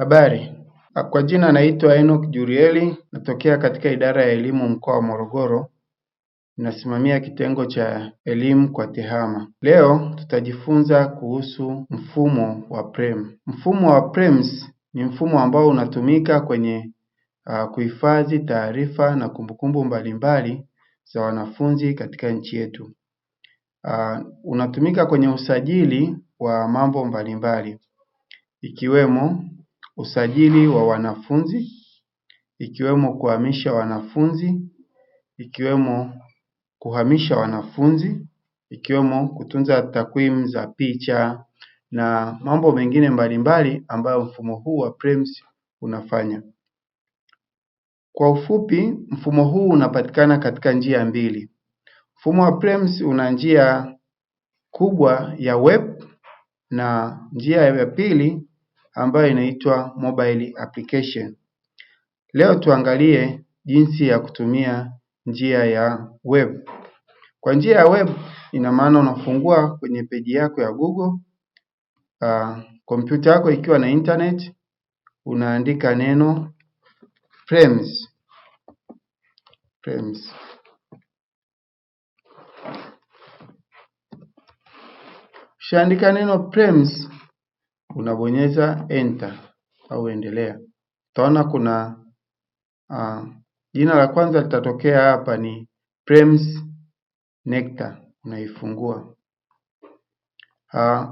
Habari, kwa jina naitwa Enoch Jurieli, natokea katika idara ya elimu mkoa wa Morogoro. Nasimamia kitengo cha elimu kwa TEHAMA. Leo tutajifunza kuhusu mfumo wa PREM. Mfumo wa PREMS ni mfumo ambao unatumika kwenye kuhifadhi taarifa na kumbukumbu mbalimbali za wanafunzi katika nchi yetu. Unatumika kwenye usajili wa mambo mbalimbali ikiwemo usajili wa wanafunzi, ikiwemo kuhamisha wanafunzi, ikiwemo kuhamisha wanafunzi, ikiwemo kutunza takwimu za picha na mambo mengine mbalimbali ambayo mfumo huu wa PREMS unafanya. Kwa ufupi, mfumo huu unapatikana katika njia mbili. Mfumo wa PREMS una njia kubwa ya web na njia ya pili ambayo inaitwa mobile application. Leo tuangalie jinsi ya kutumia njia ya web. Kwa njia ya web ina maana unafungua kwenye peji yako ya Google, kompyuta yako ikiwa na internet, unaandika neno PREMS. Ukishaandika neno PREMS unabonyeza enter au endelea. Utaona kuna jina la kwanza litatokea hapa ni PREMS Nectar, unaifungua.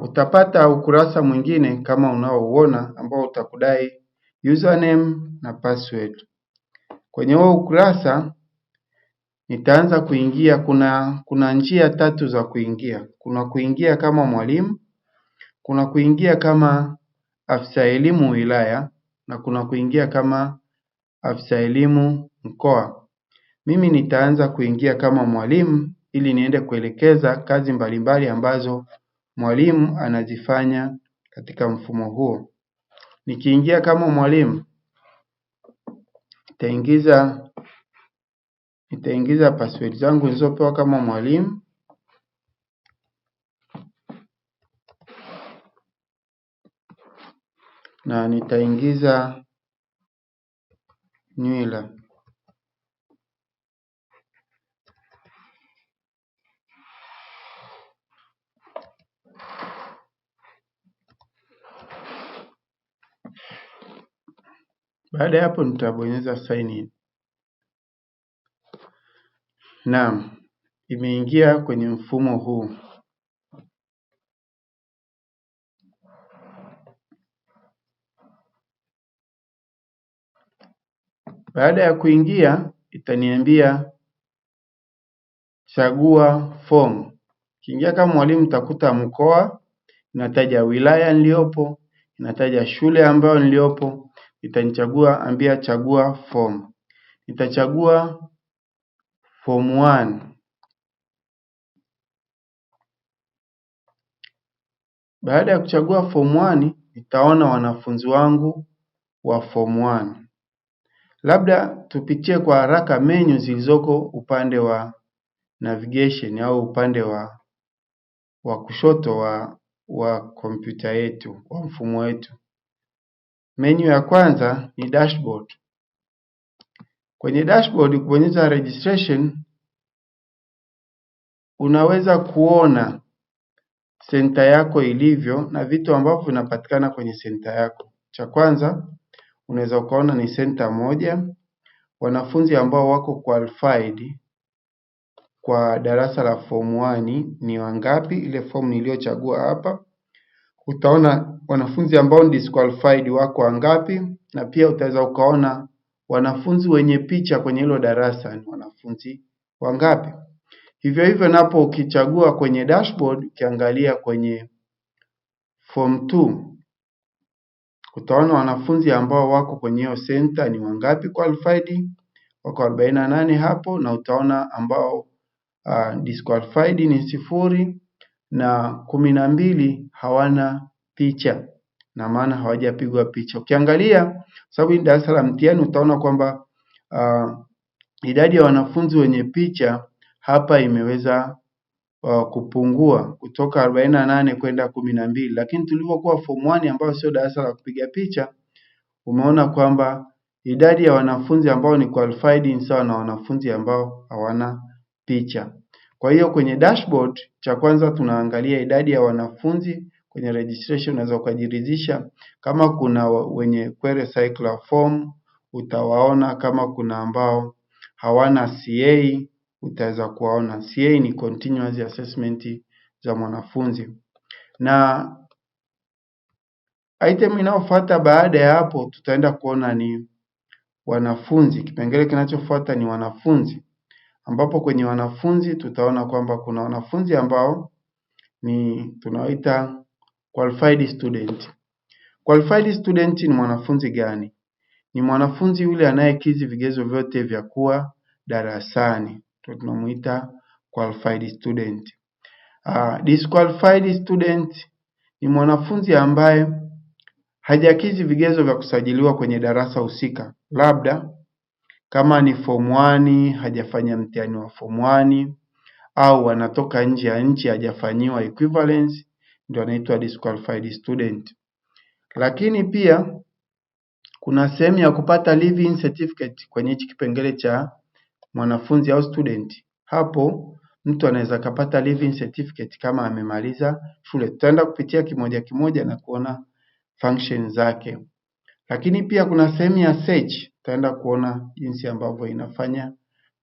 Utapata ukurasa mwingine kama unaouona ambao utakudai username na password. Kwenye huo ukurasa nitaanza kuingia. Kuna njia tatu za kuingia. Kuna kuingia kama mwalimu, kuna kuingia kama afisa elimu wilaya na kuna kuingia kama afisa elimu mkoa. Mimi nitaanza kuingia kama mwalimu ili niende kuelekeza kazi mbalimbali ambazo mwalimu anazifanya katika mfumo huo. Nikiingia kama mwalimu nitaingiza password zangu nilizopewa kama mwalimu. Na nitaingiza nywila. Baada ya hapo nitabonyeza sign in. Naam, imeingia kwenye mfumo huu. Baada ya kuingia itaniambia chagua form. Kiingia kama mwalimu utakuta mkoa, inataja wilaya niliopo, inataja shule ambayo niliopo, itaniambia chagua form. Nitachagua form 1. Baada ya kuchagua form 1, nitaona wanafunzi wangu wa form 1. Labda tupitie kwa haraka menu zilizoko upande wa navigation au upande wa kushoto wa kompyuta yetu, wa mfumo wetu. Menu ya kwanza ni dashboard. Kwenye dashboard kubonyeza registration, unaweza kuona center yako ilivyo na vitu ambavyo vinapatikana kwenye center yako. Cha kwanza unaweza ukaona ni center moja, wanafunzi ambao wako qualified kwa darasa la form 1 ni wangapi, ile form niliyochagua hapa. Utaona wanafunzi ambao ni disqualified wako wangapi, na pia utaweza ukaona wanafunzi wenye picha kwenye hilo darasa ni wanafunzi wangapi. Hivyo hivyo napo ukichagua kwenye dashboard, ukiangalia kwenye form 2 utaona wanafunzi ambao wako kwenye hiyo center ni wangapi qualified, wako 48 hapo, na utaona ambao disqualified ni 0 na 12 hawana picha, na maana hawajapigwa picha. Ukiangalia sababu ni darasa la mtihani, utaona kwamba idadi ya wanafunzi wenye picha hapa imeweza kupungua kutoka 48 kwenda 12, lakini tulivyokuwa form 1 ambayo sio darasa la kupiga picha, umeona kwamba idadi ya wanafunzi ambao ni qualified ni sawa na wanafunzi ambao hawana picha. Kwa hiyo kwenye dashboard, cha kwanza tunaangalia idadi ya wanafunzi. Kwenye registration unaweza ukajiridhisha kama kuna wenye query cycler form, utawaona. Kama kuna ambao hawana CA, utaweza kuwaona. CA ni continuous assessment za mwanafunzi. Na item inayofuata baada ya hapo tutaenda kuona ni wanafunzi. Kipengele kinachofuata ni wanafunzi, ambapo kwenye wanafunzi tutaona kwamba kuna wanafunzi ambao ni tunawaita qualified student. Qualified student ni mwanafunzi gani? Ni mwanafunzi yule anayekidhi vigezo vyote vya kuwa darasani, tunamuita qualified student. Disqualified student ni mwanafunzi ambaye hajakidhi vigezo vya kusajiliwa kwenye darasa husika. Labda kama ni form 1 hajafanya mtihani wa form 1, au anatoka nje ya nchi hajafanyiwa equivalence, ndio anaitwa disqualified student. Lakini pia kuna sehemu ya kupata leaving certificate kwenye hichi kipengele cha mwanafunzi au student. Hapo mtu anaweza kupata leaving certificate kama amemaliza shule. Tutaenda kupitia kimoja kimoja na kuona function zake. Lakini pia kuna sehemu ya search, tutaenda kuona jinsi ambavyo inafanya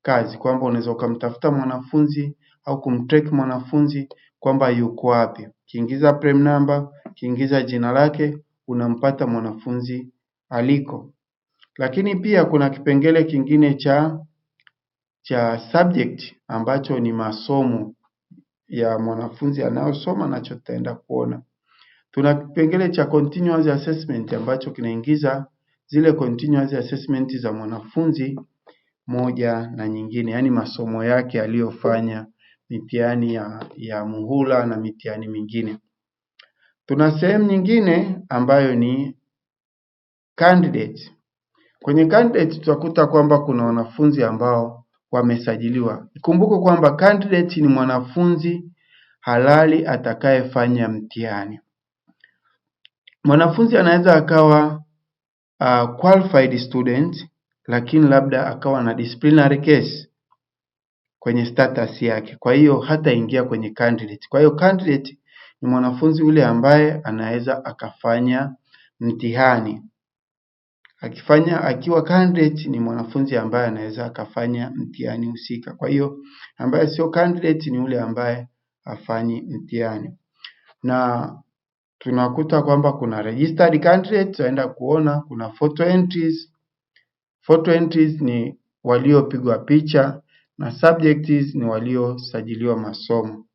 kazi, kwamba unaweza ukamtafuta mwanafunzi au kumtrack mwanafunzi kwamba yuko wapi. Kiingiza prem number, kiingiza jina lake, unampata mwanafunzi aliko. Lakini pia kuna kipengele kingine cha subject ambacho ni masomo ya mwanafunzi anayosoma, nacho tutaenda kuona. Tuna kipengele cha continuous assessment ambacho kinaingiza zile continuous assessment za mwanafunzi moja na nyingine, yani masomo yake aliyofanya, mitihani ya muhula na mitihani mingine. Tuna sehemu nyingine ambayo ni candidate. Kwenye candidate tutakuta kwamba kuna wanafunzi ambao wamesajiliwa. Kumbuka kwamba candidate ni mwanafunzi halali atakayefanya mtihani. Mwanafunzi anaweza akawa qualified student, lakini labda akawa na disciplinary case kwenye status yake, kwa hiyo hataingia kwenye candidate. Kwa hiyo candidate ni mwanafunzi yule ambaye anaweza akafanya mtihani. Akiwa candidate ni mwanafunzi ambaye anaweza akafanya mtihani husika. Kwa hiyo ambaye sio candidate ni yule ambaye hafanyi mtihani. Na tunakuta kwamba kuna registered candidate, tutaenda kuona kuna photo entries. Photo entries ni waliopigwa picha na subjects ni waliosajiliwa masomo.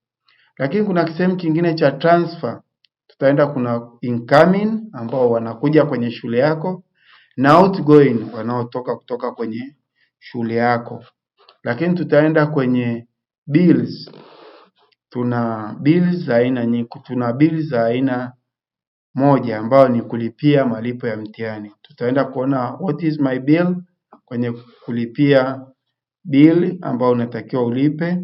Lakini kuna sehemu kingine cha transfer. Tutaenda kuna incoming ambao wanakuja kwenye shule yako na outgoing wanaotoka kutoka kwenye shule yako. Lakini tutaenda kwenye bills. Tuna bills za aina nyingi. Tuna bills za aina moja ambao ni kulipia malipo ya mtihani. Tutaenda kuona what is my bill kwenye kulipia bill ambao unatakiwa ulipe,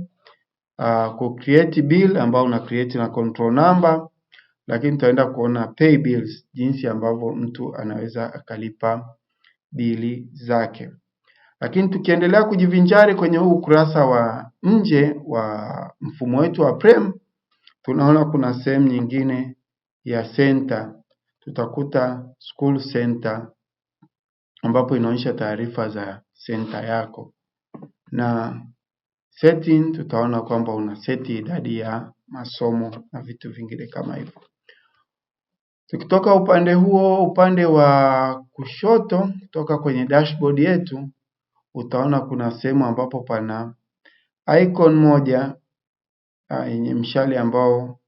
ku create bill ambao una create na control number. Lakini tutaenda kuona pay bills, jinsi ambavyo mtu anaweza akalipa bili zake. Lakini tukiendelea kujivinjari kwenye huu ukurasa wa nje wa mfumo wetu wa Prem, tunaona kuna sehemu nyingine ya center. Tutakuta school center ambapo inaonyesha taarifa za center yako, na setting tutaona kwamba una seti idadi ya masomo na vitu vingine kama hivyo. Tukitoka upande huo, upande wa kushoto kutoka kwenye dashboard yetu, utaona kuna sehemu ambapo pana icon moja yenye mshale ambao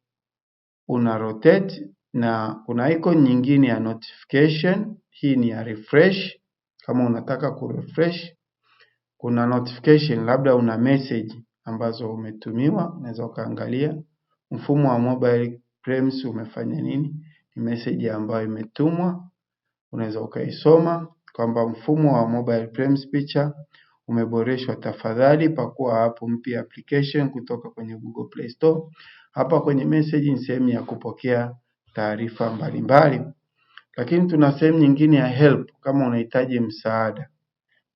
una rotate, na kuna icon nyingine ya notification. Hii ni ya refresh, kama unataka kurefresh. Kuna notification, labda una message ambazo umetumiwa, unaweza ukaangalia mfumo wa mobile Prems umefanya nini. Ni message ambayo imetumwa, unaweza ukaisoma kwamba mfumo wa mobile Prems picha umeboreshwa, tafadhali pakua app mpya application kutoka kwenye Google Play Store. Hapa kwenye message ni sehemu ya kupokea taarifa mbalimbali. Lakini tuna sehemu nyingine ya help kama unahitaji msaada.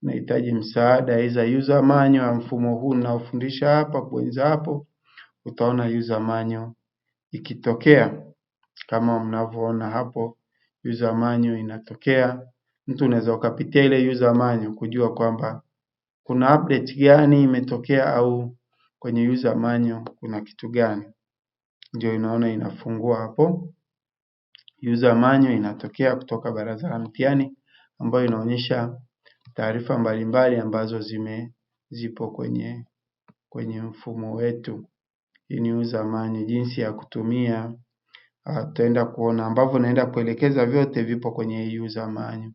Unahitaji msaada either user manual ya mfumo huu ninaofundisha hapa, kubonyeza hapo utaona user manual ikitokea. Kama mnavyoona hapo user manual inatokea. Mtu unaweza ukapitia ile user manual kujua kwamba kuna update gani imetokea au kwenye user manual kuna kitu gani. Ndio inaona inafungua hapo. User manual inatokea kutoka Baraza la Mitihani ambayo inaonyesha taarifa mbalimbali ambazo zipo kwenye mfumo wetu. Hii ni user manual, jinsi ya kutumia. Tutaenda kuona ambavyo naenda kuelekeza, vyote vipo kwenye hii user manual.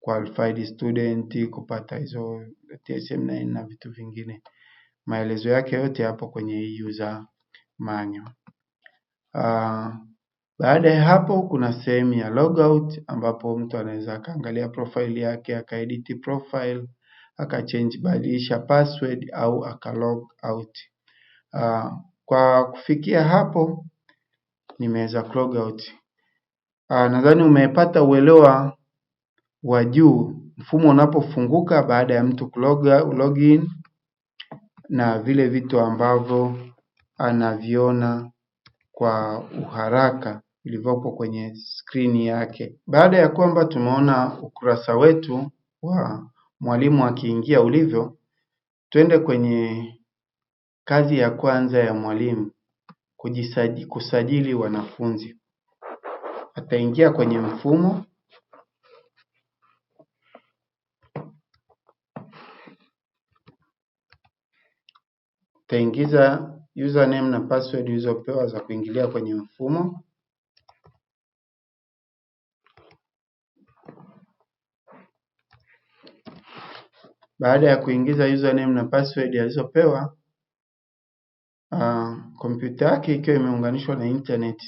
Qualified student, kupata hizo TSM9 na vitu vingine. Maelezo yake yote hapo kwenye hii user manual. Baada ya hapo kuna sehemu ya logout ambapo mtu anaweza akaangalia profile yake, akaedit profile, akachange, badilisha password au akalog out. Kwa kufikia hapo nimeweza log out. Nadhani umepata uelewa wa juu mfumo unapofunguka baada ya mtu login na vile vitu ambavyo anaviona kwa uharaka vilivyopo kwenye skrini yake. Baada ya kwamba tumeona ukurasa wetu wa mwalimu akiingia ulivyo, twende kwenye kazi ya kwanza ya mwalimu, kusajili wanafunzi. Ataingia kwenye mfumo, utaingiza username na password ulizopewa za kuingilia kwenye mfumo. Baada ya kuingiza username na password alizopewa, kompyuta yake ikiwa imeunganishwa na internet,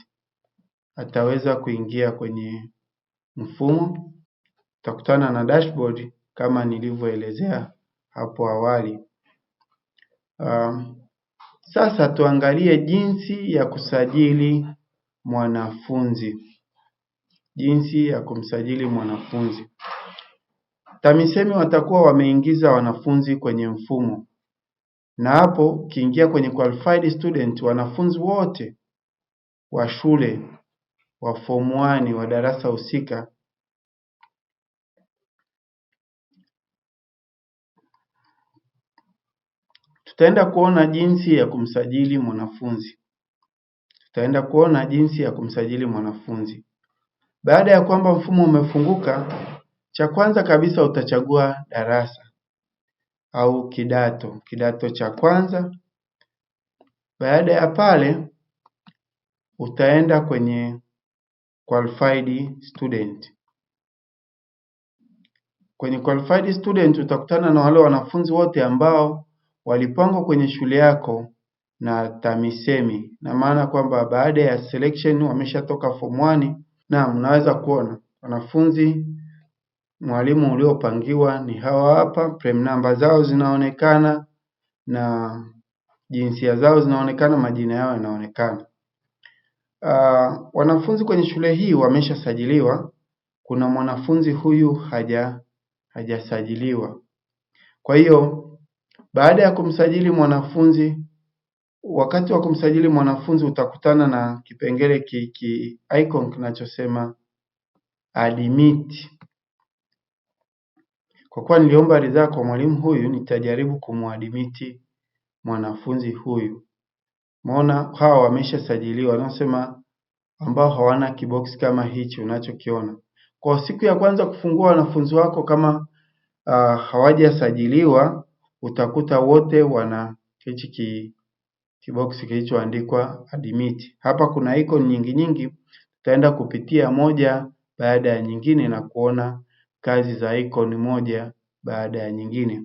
ataweza kuingia kwenye mfumo. Utakutana na dashboard kama nilivyoelezea hapo awali. Sasa tuangalie jinsi ya kusajili mwanafunzi. Jinsi ya kumsajili mwanafunzi. TAMISEMI watakuwa wameingiza wanafunzi kwenye mfumo. Na hapo ukiingia kwenye qualified student, wanafunzi wote wa shule wa form 1 wa darasa husika tutaenda kuona jinsi ya kumsajili mwanafunzi. Baada ya kwamba mfumo umefunguka, cha kwanza kabisa utachagua darasa au kidato cha kwanza. Baada ya pale utaenda kwenye qualified student. Kwenye qualified student utakutana na wale wanafunzi wote ambao walipangwa kwenye shule yako na TAMISEMI. Na maana kwamba baada ya selection wameshatoka form 1, na mnaweza kuona wanafunzi mwalimu uliopangiwa ni hawa hapa, prem number zao zinaonekana na jinsia zao zinaonekana, majina yao yanaonekana. Wanafunzi kwenye shule hii wameshasajiliwa. Kuna mwanafunzi huyu hajasajiliwa. Kwa hiyo baada ya kumsajili mwanafunzi, wakati wa kumsajili mwanafunzi utakutana na kipengele icon kinachosema admit. Kwa kuwa niliomba ridhaa kwa mwalimu huyu, nitajaribu kumuadmit mwanafunzi huyu. Umeona hawa wameshasajiliwa, nasema ambao hawana kibox kama hichi unachokiona. Kwa siku ya kwanza kufungua wanafunzi wako, kama hawajasajiliwa, utakuta wote wana hichi kibox kilichoandikwa admit. Hapa kuna icon nyingi, tutaenda kupitia moja baada ya nyingine na kuona kazi za icon moja baada ya nyingine.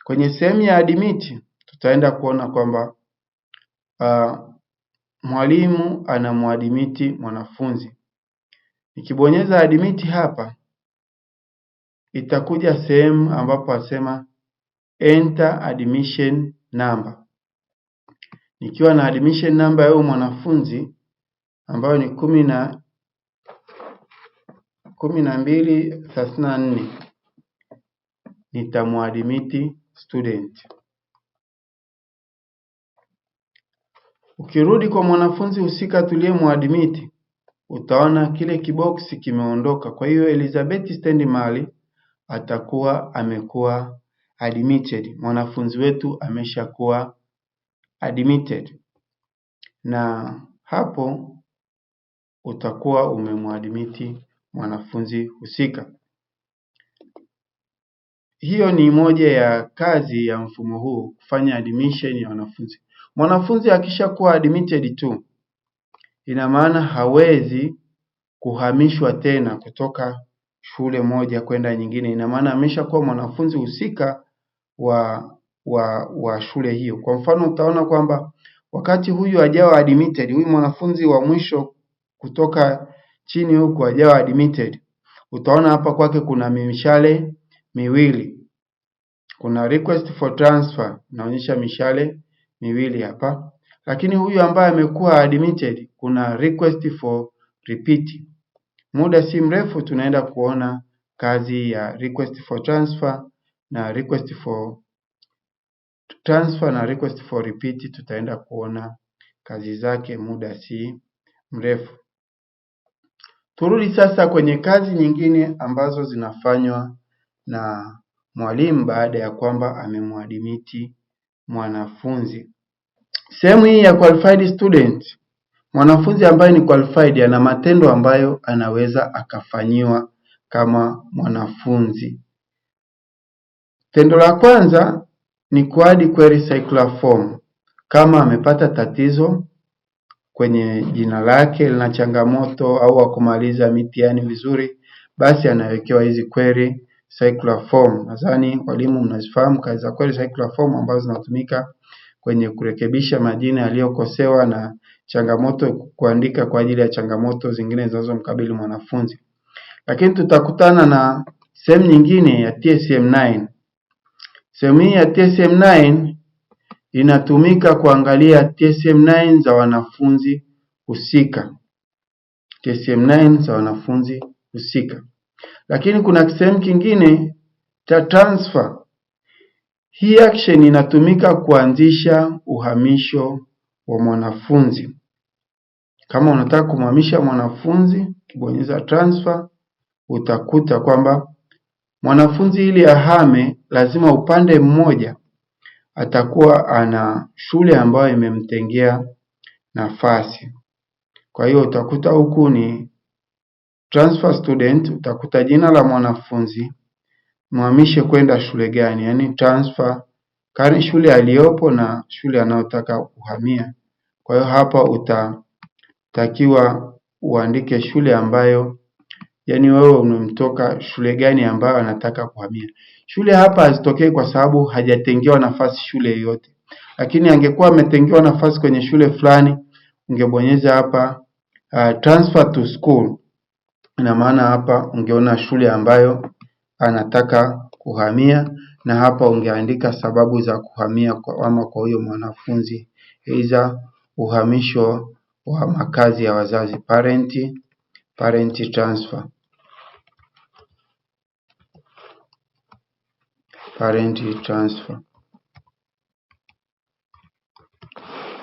Kwenye sehemu ya admit tutaenda kuona kwamba mwalimu anamuadmiti mwanafunzi. Nikibonyeza admit hapa, itakuja sehemu ambapo asema enter admission number. Nikiwa na admission number ya mwanafunzi ambayo ni 12:34 nitamuadmit student. Ukirudi kwa mwanafunzi husika tuliyemuadmit, utaona kile kiboksi kimeondoka. Kwa hiyo Elizabeth Stendimali atakuwa amekuwa admitted. Mwanafunzi wetu ameshakuwa admitted, na hapo utakuwa umemuadmit mwanafunzi husika. Hiyo ni moja ya kazi ya mfumo huu, kufanya admission ya wanafunzi. Mwanafunzi akishakuwa admitted tu, ina maana hawezi kuhamishwa tena kutoka shule moja kwenda nyingine. Ina maana ameshakuwa mwanafunzi husika wa shule hiyo. Kwa mfano, utaona kwamba wakati huyu hajawa admitted, huyu mwanafunzi wa mwisho kutoka chini huku hajawa admitted, utaona hapa kwake kuna mishale miwili. Kuna request for transfer, inaonyesha mishale miwili hapa. Lakini huyu ambaye amekuwa admitted, kuna request for repeat. Muda si mrefu tunaenda kuona kazi ya request for transfer na request for transfer na request for repeat. Tutaenda kuona kazi zake muda si mrefu. Turudi sasa kwenye kazi nyingine ambazo zinafanywa na mwalimu baada ya kwamba amemuadmit mwanafunzi. Sehemu hii ya qualified student, mwanafunzi ambaye ni qualified ana matendo ambayo anaweza akafanyiwa kama mwanafunzi. Tendo la kwanza ni kuadi query circular form. Kama amepata tatizo kwenye jina lake lina changamoto au akumaliza mitihani vizuri, basi anawekewa hizi query circular form. Nadhani walimu mnazifahamu kazi za query circular form ambazo zinatumika kwenye kurekebisha majina yaliyokosewa na changamoto kuandika kwa ajili ya changamoto zingine zinazomkabili mwanafunzi. Lakini tutakutana na sehemu nyingine ya TSM9. Sehemu hii ya TSM9 inatumika kuangalia TSM9 za wanafunzi husika. TSM9 za wanafunzi husika. Lakini kuna sehemu kingine cha transfer. Hii action inatumika kuanzisha uhamisho wa mwanafunzi. Kama unataka kumhamisha mwanafunzi, ukibonyeza transfer, utakuta kwamba mwanafunzi ili ahame lazima upande mmoja atakuwa ana shule ambayo imemtengea nafasi. Kwa hiyo utakuta huku ni transfer student, utakuta jina la mwanafunzi, muhamishe kwenda shule gani, yani transfer kani shule aliyopo na shule anayotaka kuhamia. Kwa hiyo hapa utatakiwa uandike shule ambayo, yani wewe umemtoka shule gani ambayo anataka kuhamia. Shule hapa hazitokei kwa sababu hajatengewa nafasi shule yoyote. Lakini angekuwa ametengewa nafasi kwenye shule fulani, ungebonyeza hapa transfer to school. Ina maana hapa ungeona shule ambayo anataka kuhamia, na hapa ungeandika sababu za kuhamia kwa huyo mwanafunzi, aidha uhamisho wa makazi ya wazazi, parent transfer.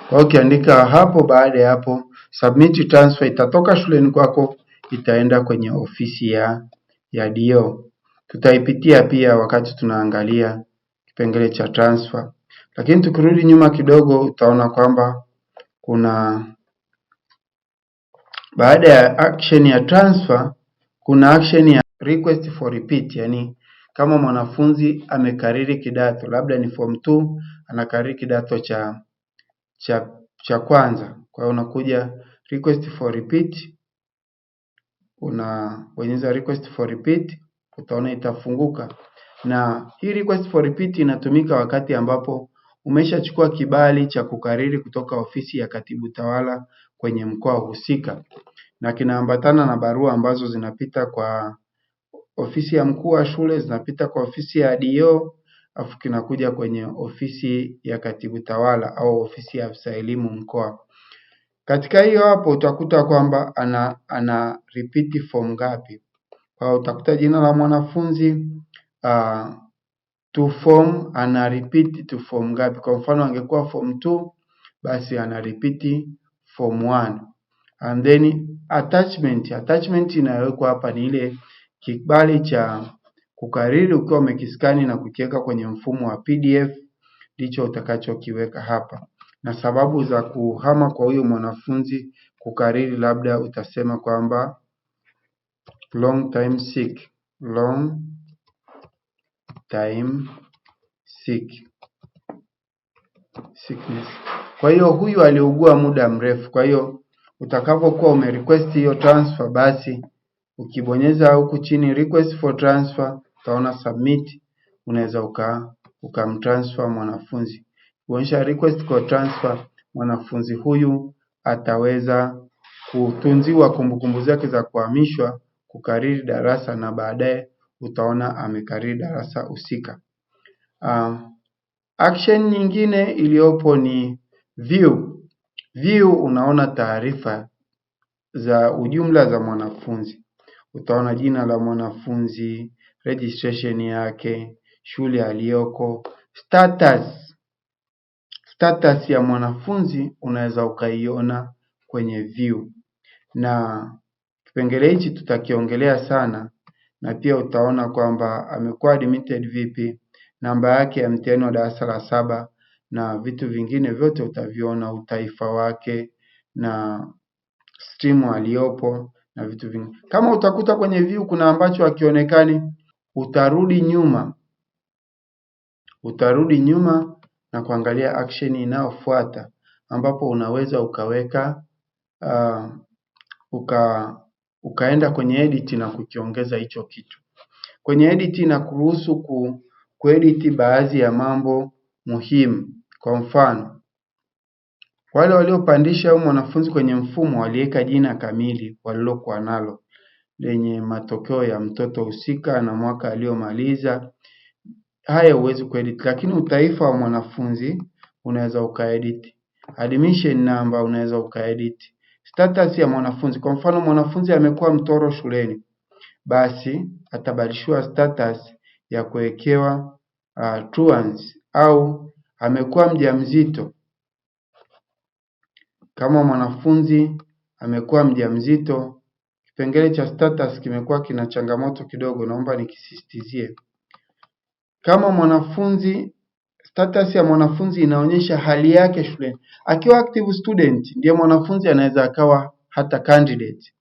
Kwa ukiandika hapo, baada ya hapo submit transfer itatoka shuleni kwako, itaenda kwenye ofisi ya DO. Tutaipitia pia wakati tunaangalia kipengele cha transfer. Lakini tukirudi nyuma kidogo, utaona kwamba kuna baada ya action ya transfer kuna action ya request for repeat. Yani kama mwanafunzi amekariri kidato, labda ni form 2 anakariri kidato cha kwanza, kwa hiyo unakuja request for repeat, unabonyeza request for repeat, utaona itafunguka. Na hii request for repeat inatumika wakati ambapo umeshachukua kibali cha kukariri kutoka ofisi ya katibu tawala kwenye mkoa husika, na kinaambatana na barua ambazo zinapita kwa ofisi ya mkuu wa shule, zinapita kwa ofisi ya DO, afu kinakuja kwenye ofisi ya katibu tawala au ofisi ya afisa elimu mkoa. Katika hiyo hapo utakuta kwamba ana repeat form ngapi. utakuta jina la mwanafunzi to form ana repeat to form ngapi. Kwa mfano angekuwa form 2 basi ana repeat form 1. And then attachment inayowekwa hapa ni ile kibali cha kukariri ukiwa umekiskani na kukiweka kwenye mfumo wa PDF, ndicho utakachokiweka hapa. Na sababu za kuhama kwa huyo mwanafunzi kukariri, labda utasema kwamba long time sickness. Kwa hiyo huyu aliugua muda mrefu. Kwa hiyo utakapokuwa umerequest hiyo transfer, basi ukibonyeza huku chini request for transfer, utaona submit, unaweza ukamtransfer mwanafunzi. Kuonyesha request for transfer, mwanafunzi huyu ataweza kutunziwa kumbukumbu zake za kuhamishwa, kukariri darasa, na baadaye utaona amekariri darasa husika. Action nyingine iliyopo ni view. Unaona taarifa za ujumla za mwanafunzi. Utaona jina la mwanafunzi, registration yake, shule aliyoko, status ya mwanafunzi unaweza ukaiona kwenye view, na kipengele hichi tutakiongelea sana, na pia utaona kwamba amekuwa admitted vipi, namba yake ya mtihani wa darasa la 7 na vitu vingine vyote utaviona, utaifa wake na stream aliyopo na vitu vingine. Kama utakuta kwenye view kuna ambacho hakionekani, utarudi nyuma na kuangalia action inayofuata, ambapo unaweza ukaweka ukaenda kwenye edit na kukiongeza hicho kitu. Kwenye edit na kuruhusu kuedit baadhi ya mambo muhimu. Kwa mfano, wale waliopandisha huyu mwanafunzi kwenye mfumo waliweka jina kamili walilokuwa nalo lenye matokeo ya mtoto husika na mwaka aliyomaliza. Haya huwezi kuedit, lakini utaifa wa mwanafunzi unaweza ukaedit. Admission number unaweza ukaedit. Status ya mwanafunzi, kwa mfano mwanafunzi amekuwa mtoro shuleni, basi atabadilishiwa status ya kuwekewa truants, au amekuwa mjamzito. Kama mwanafunzi amekuwa mjamzito, kipengele cha status kimekuwa kina changamoto kidogo, naomba nikisisitizie. Kama mwanafunzi, status ya mwanafunzi inaonyesha hali yake shuleni. Akiwa active student ndiye mwanafunzi anaweza akawa hata candidate.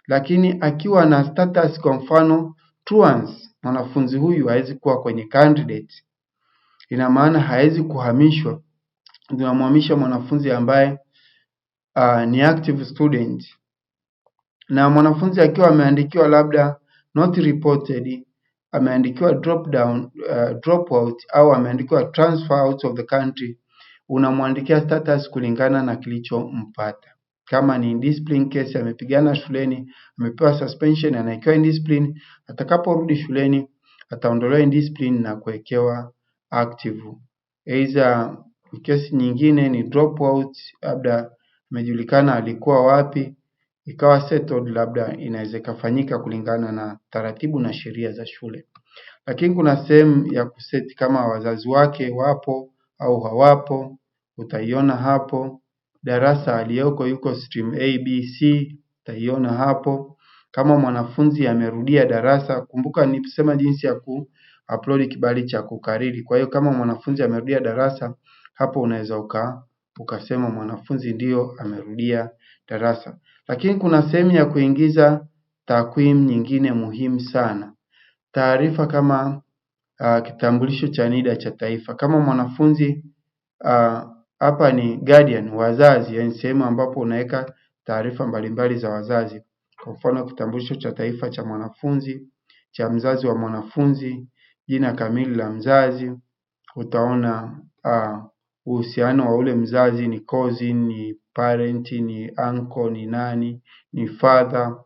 Lakini akiwa na status kwa mfano truants, mwanafunzi huyu hawezi kuwa kwenye candidate. Ina maana hawezi kuhamishwa. Tunamhamisha mwanafunzi ambaye ni active student. Na mwanafunzi akiwa ameandikiwa labda not reported, ameandikiwa drop out au ameandikiwa transfer out of the country, unamwandikia status kulingana na kilichompata. Kama ni discipline case, amepigana shuleni, amepewa suspension, anawekewa indiscipline, atakaporudi shuleni ataondolewa indiscipline na kuwekewa active. Aidha kesi nyingine ni drop out, labda amejulikana alikuwa wapi, ikawa settled, labda inaweza kufanyika kulingana na taratibu na sheria za shule. Lakini kuna sehemu ya kuseti kama wazazi wake wapo au hawapo, utaiona hapo. Darasa aliyoko yuko stream A, B, C, utaiona hapo. Kama mwanafunzi amerudia darasa, kumbuka nilisema jinsi ya upload kibali cha kukariri. Kwa hiyo kama mwanafunzi amerudia darasa, hapo unaweza ukasema mwanafunzi ndio amerudia darasa. Lakini kuna sehemu ya kuingiza takwimu nyingine muhimu sana. Taarifa kama kitambulisho cha NIDA cha taifa. Kama mwanafunzi hapa ni guardian, wazazi, yani sehemu ambapo unaweka taarifa mbalimbali za wazazi. Kwa mfano kitambulisho cha taifa cha mwanafunzi, cha mzazi wa mwanafunzi, jina kamili la mzazi, utaona uhusiano wa ule mzazi, ni cousin, ni parent, ni uncle, ni nani, ni father,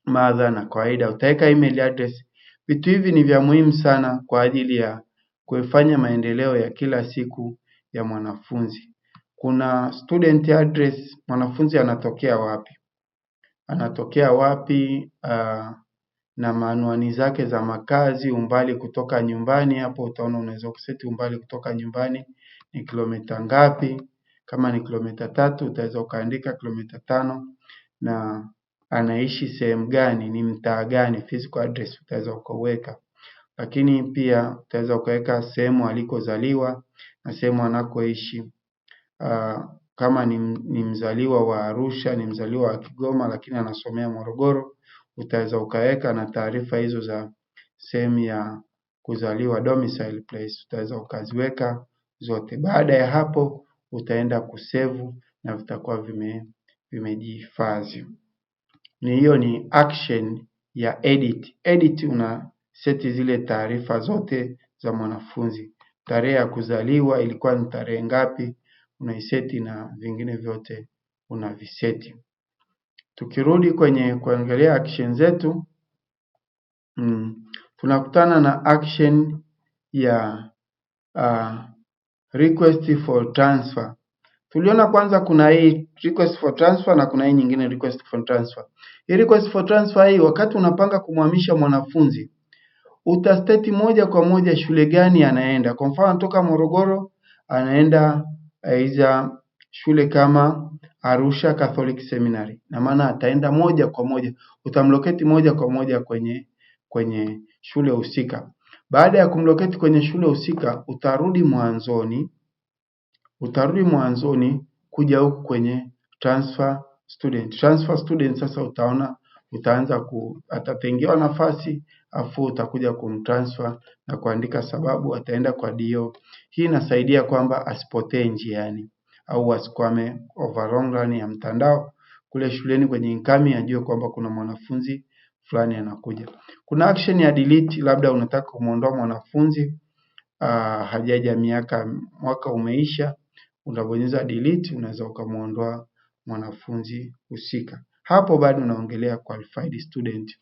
mother, na kawaida utaweka email address. Vitu hivi ni vya muhimu sana kwa ajili ya kufanya maendeleo ya kila siku ya mwanafunzi. Kuna student address, mwanafunzi anatokea wapi? na maanwani zake za makazi, umbali kutoka nyumbani. Hapo utaona unaweza kuseti umbali kutoka nyumbani ni kilomita ngapi. Kama ni kilomita 3 utaweza ukaandika kilomita 5, na anaishi sehemu gani, ni mtaa gani, physical address utaweza ukaweka. Lakini pia utaweza ukaweka sehemu alikozaliwa na sehemu anakoishi. Kama ni mzaliwa wa Arusha, ni mzaliwa wa Kigoma lakini anasomea Morogoro, utaweza ukaweka na taarifa hizo za sehemu ya kuzaliwa, domicile place, utaweza ukaziweka zote. Baada ya hapo utaenda kusave na vitakuwa vimejihifadhi. Hiyo ni action ya edit. Edit una seti zile taarifa zote za mwanafunzi. Tarehe ya kuzaliwa ilikuwa ni tarehe ngapi, unaiseti na vingine vyote unaviseti. Tukirudi kwenye kuangalia action zetu, tunakutana na action ya request for transfer. Tuliona kwanza kuna hii request for transfer na kuna hii nyingine request for transfer. Hii request for transfer hii, wakati unapanga kumhamisha mwanafunzi, utastate moja kwa moja shule gani anaenda. Kwa mfano toka Morogoro anaenda shule kama Arusha Catholic Seminary, na maana ataenda moja kwa moja, utamlocate moja kwa moja kwenye shule husika. Baada ya kumlocate kwenye shule husika, utarudi mwanzoni kuja huku kwenye transfer student. Transfer student sasa utaona atatengewa nafasi, afu utakuja kumtransfer na kuandika sababu, ataenda kwa DO. Hii inasaidia kwamba asipotee njiani au asikwame over long run ya mtandao kule shuleni kwenye incoming, ajue kwamba kuna mwanafunzi fulani anakuja. Kuna action ya delete, labda unataka kumuondoa mwanafunzi hajaja mwaka umeisha, unabonyeza delete, unaweza ukamuondoa mwanafunzi husika. Hapo bado unaongelea qualified student.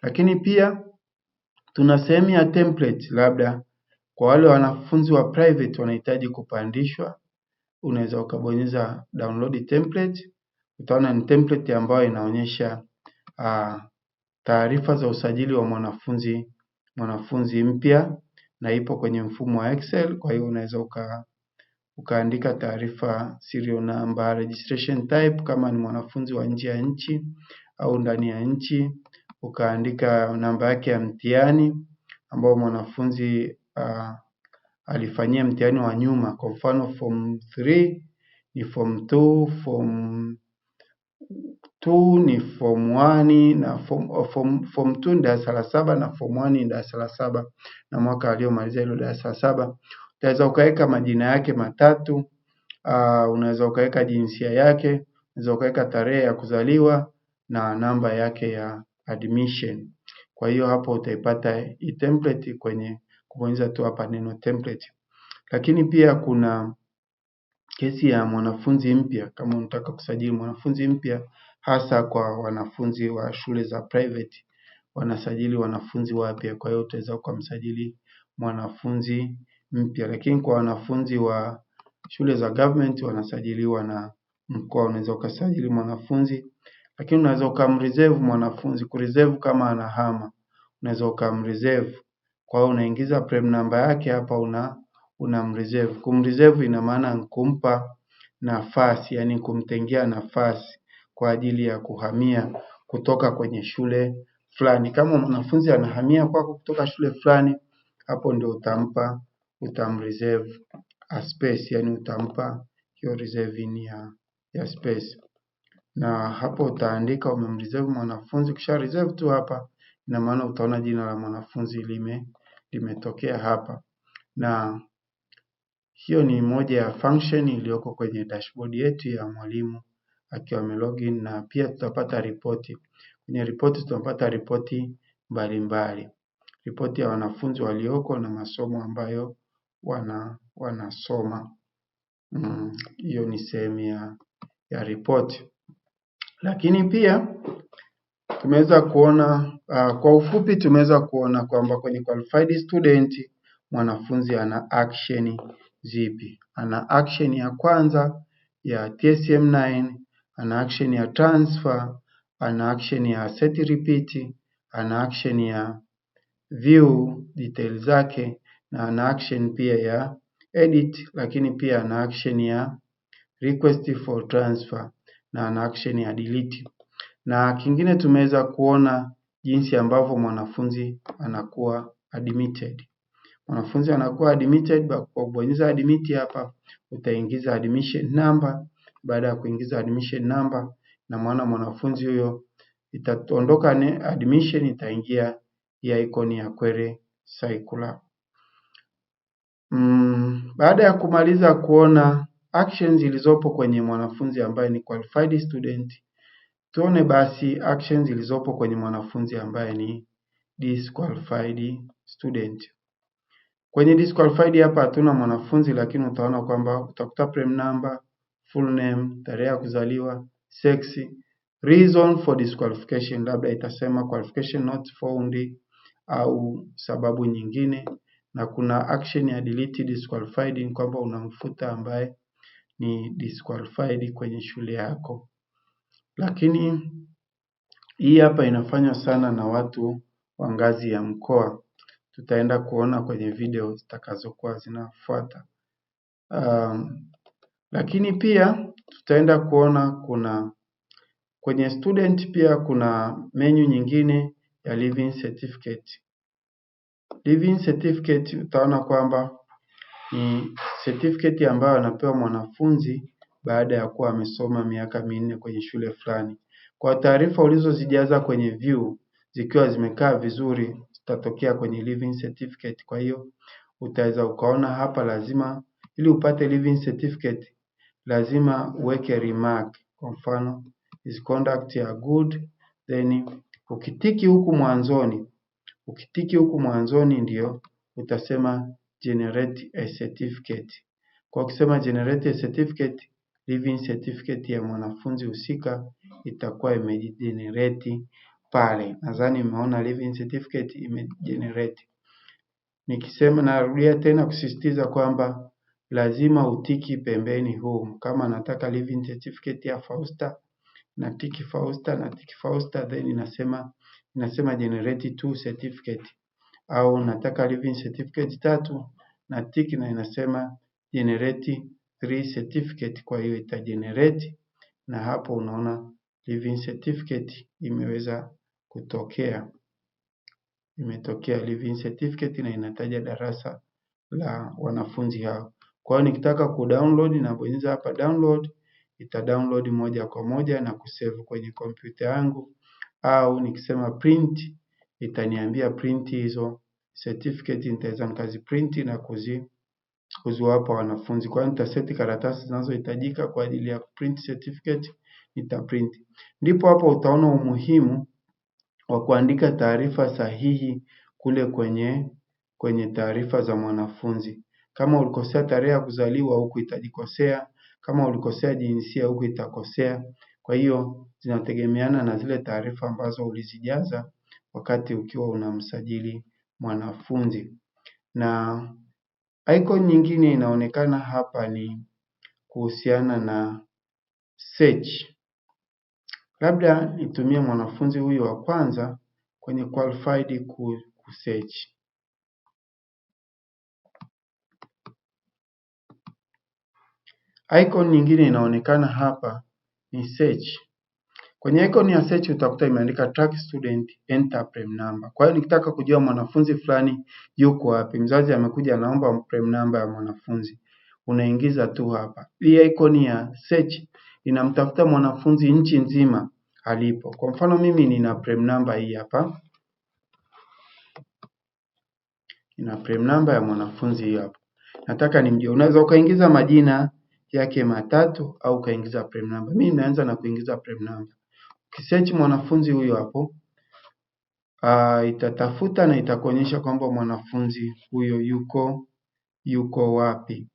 Lakini pia tuna sehemu ya template, labda kwa wale wanafunzi wa private wanahitaji kupandishwa, unaweza ukabonyeza download template. Utaona ni template ambayo inaonyesha taarifa za usajili wa mwanafunzi mpya, na ipo kwenye mfumo wa Excel. Kwa hiyo unaweza ukaandika taarifa, serial number, registration type kama ni mwanafunzi wa nje ya nchi au ndani ya nchi, ukaandika namba yake ya mtihani ambao mwanafunzi alifanyia mtihani wa nyuma. Kwa mfano form 3 ni form 2, form 2 ni form 1 na form 2 ni darasa la 7 na form 1 ni darasa la 7 na mwaka aliomaliza hilo darasa la 7. Utaweza ukaweka majina yake matatu, unaweza ukaweka jinsia yake, unaweza ukaweka tarehe ya kuzaliwa na namba yake ya admission. Kwa hiyo hapo utaipata hii template kwenye kubonyeza tu hapa neno template. Lakini pia kuna kesi ya mwanafunzi mpya. Kama unataka kusajili mwanafunzi mpya, hasa kwa wanafunzi wa shule za private, wanasajili wanafunzi wapya. Kwa hiyo utaweza kumsajili mwanafunzi mpya. Lakini kwa wanafunzi wa shule za government wanasajiliwa na mkoa, unaweza ukasajili mwanafunzi. Lakini unaweza ukamreserve mwanafunzi, kureserve kama anahama, unaweza ukamreserve. Kwa hiyo unaingiza prem number yake hapa, unamreserve. Kumreserve ina maana kumpa nafasi, yani kumtengea nafasi kwa ajili ya kuhamia kutoka kwenye shule fulani. Kama mwanafunzi anahamia kwako kutoka shule fulani, hapo ndio utamreserve a space, yani utampa hiyo reserving ya space. Na hapo utaandika umemreserve mwanafunzi. Kisha reserve tu hapa, ina maana utaona jina la mwanafunzi limetokea hapa. Na hiyo ni moja ya function iliyoko kwenye dashboard yetu ya mwalimu akiwa amelogin. Na pia tutapata ripoti. Kwenye ripoti tutapata ripoti mbalimbali, ripoti ya wanafunzi walioko na masomo ambayo wanasoma. Hiyo ni sehemu ya ripoti. Lakini pia tumeweza kuona kwa ufupi, tumeweza kuona kwamba kwenye qualified student mwanafunzi ana action zipi. Ana action ya kwanza ya TSM9, ana action ya transfer, ana action ya set repeat, ana action ya view details zake, na ana action pia ya edit, lakini pia ana action ya request for transfer na ana action ya delete. Na kingine tumeweza kuona jinsi ambavyo mwanafunzi anakuwa admitted. Mwanafunzi anakuwa admitted kwa kubonyeza admit hapa, utaingiza admission number. Baada ya kuingiza admission number, na maana mwanafunzi huyo itaondoka admission, itaingia ya icon ya query circular. Baada ya kumaliza kuona actions zilizopo kwenye mwanafunzi ambaye ni qualified student, tuone basi actions zilizopo kwenye mwanafunzi ambaye ni disqualified student. Kwenye disqualified hapa hatuna mwanafunzi, lakini utaona kwamba utakuta prem number, full name, tarehe ya kuzaliwa, sex, reason for disqualification, labda itasema qualification not found au sababu nyingine, na kuna action ya delete disqualified, kwamba unamfuta ambaye ni disqualified kwenye shule yako. Lakini hii hapa inafanywa sana na watu wa ngazi ya mkoa. Tutaenda kuona kwenye video zitakazokuwa zinafuata. Lakini pia tutaenda kuona kuna kwenye student pia kuna menu nyingine ya living certificate. Living certificate utaona kwamba ni certificate ambayo anapewa mwanafunzi baada ya kuwa amesoma miaka 4 kwenye shule fulani. Kwa taarifa ulizozijaza kwenye view zikiwa zimekaa vizuri, zitatokea kwenye living certificate. Kwa hiyo utaweza ukaona hapa, lazima ili upate living certificate lazima uweke remark. Kwa mfano, his conduct are good, then ukitiki huku mwanzoni ndio utasema generate a certificate. Kwa kusema generate a certificate, living certificate ya mwanafunzi husika itakuwa imegenerate pale. Nadhani umeona living certificate imegenerate. Nikisema, narudia tena kusisitiza kwamba lazima utiki pembeni home. Kama nataka living certificate ya Fausta, na tiki Fausta, then inasema generate 2 certificate. Au nataka living certificate 3, na tiki na inasema generate 3 certificate. Kwa hiyo itagenerate, na hapo unaona living certificate imeweza kutokea. Imetokea living certificate na inataja darasa la wanafunzi hao. Kwa hiyo nikitaka kudownload na bonyeza hapa download, itadownload moja kwa moja na kusave kwenye kompyuta yangu, au nikisema print itaniambia print hizo certificate, nitaweza nikaziprint na kuziwapa wanafunzi. Kwa hiyo nitaseti karatasi zinazohitajika kwa ajili ya print certificate, nitaprint. Ndipo hapo utaona umuhimu wa kuandika taarifa sahihi kule kwenye taarifa za mwanafunzi. Kama ulikosea tarehe ya kuzaliwa huku itajikosea, kama ulikosea jinsia huku itakosea. Kwa hiyo zinategemeana na zile taarifa ambazo ulizijaza wakati ukiwa unamsajili mwanafunzi. Na icon nyingine inaonekana hapa ni kuhusiana na search. Labda nitumie mwanafunzi huyu wa kwanza kwenye qualified kusearch. Icon nyingine inaonekana hapa ni search. Kwenye icon ya search utakuta imeandika track student, enter prem number. Kwa hiyo nikitaka kujua mwanafunzi fulani yuko wapi, mzazi amekuja anaomba prem number ya mwanafunzi, unaingiza tu hapa. Hii icon ya search inamtafuta mwanafunzi nchi nzima alipo. Kwa mfano mimi nina prem number hii hapa. Nina prem number ya mwanafunzi hii hapa. Nataka nimjue. Unaweza ukaingiza majina yake matatu au ukaingiza prem number. Mimi nimeanza na kuingiza prem number. Ukisearch mwanafunzi huyo hapo, itatafuta na itakuonyesha kwamba mwanafunzi huyo yuko wapi.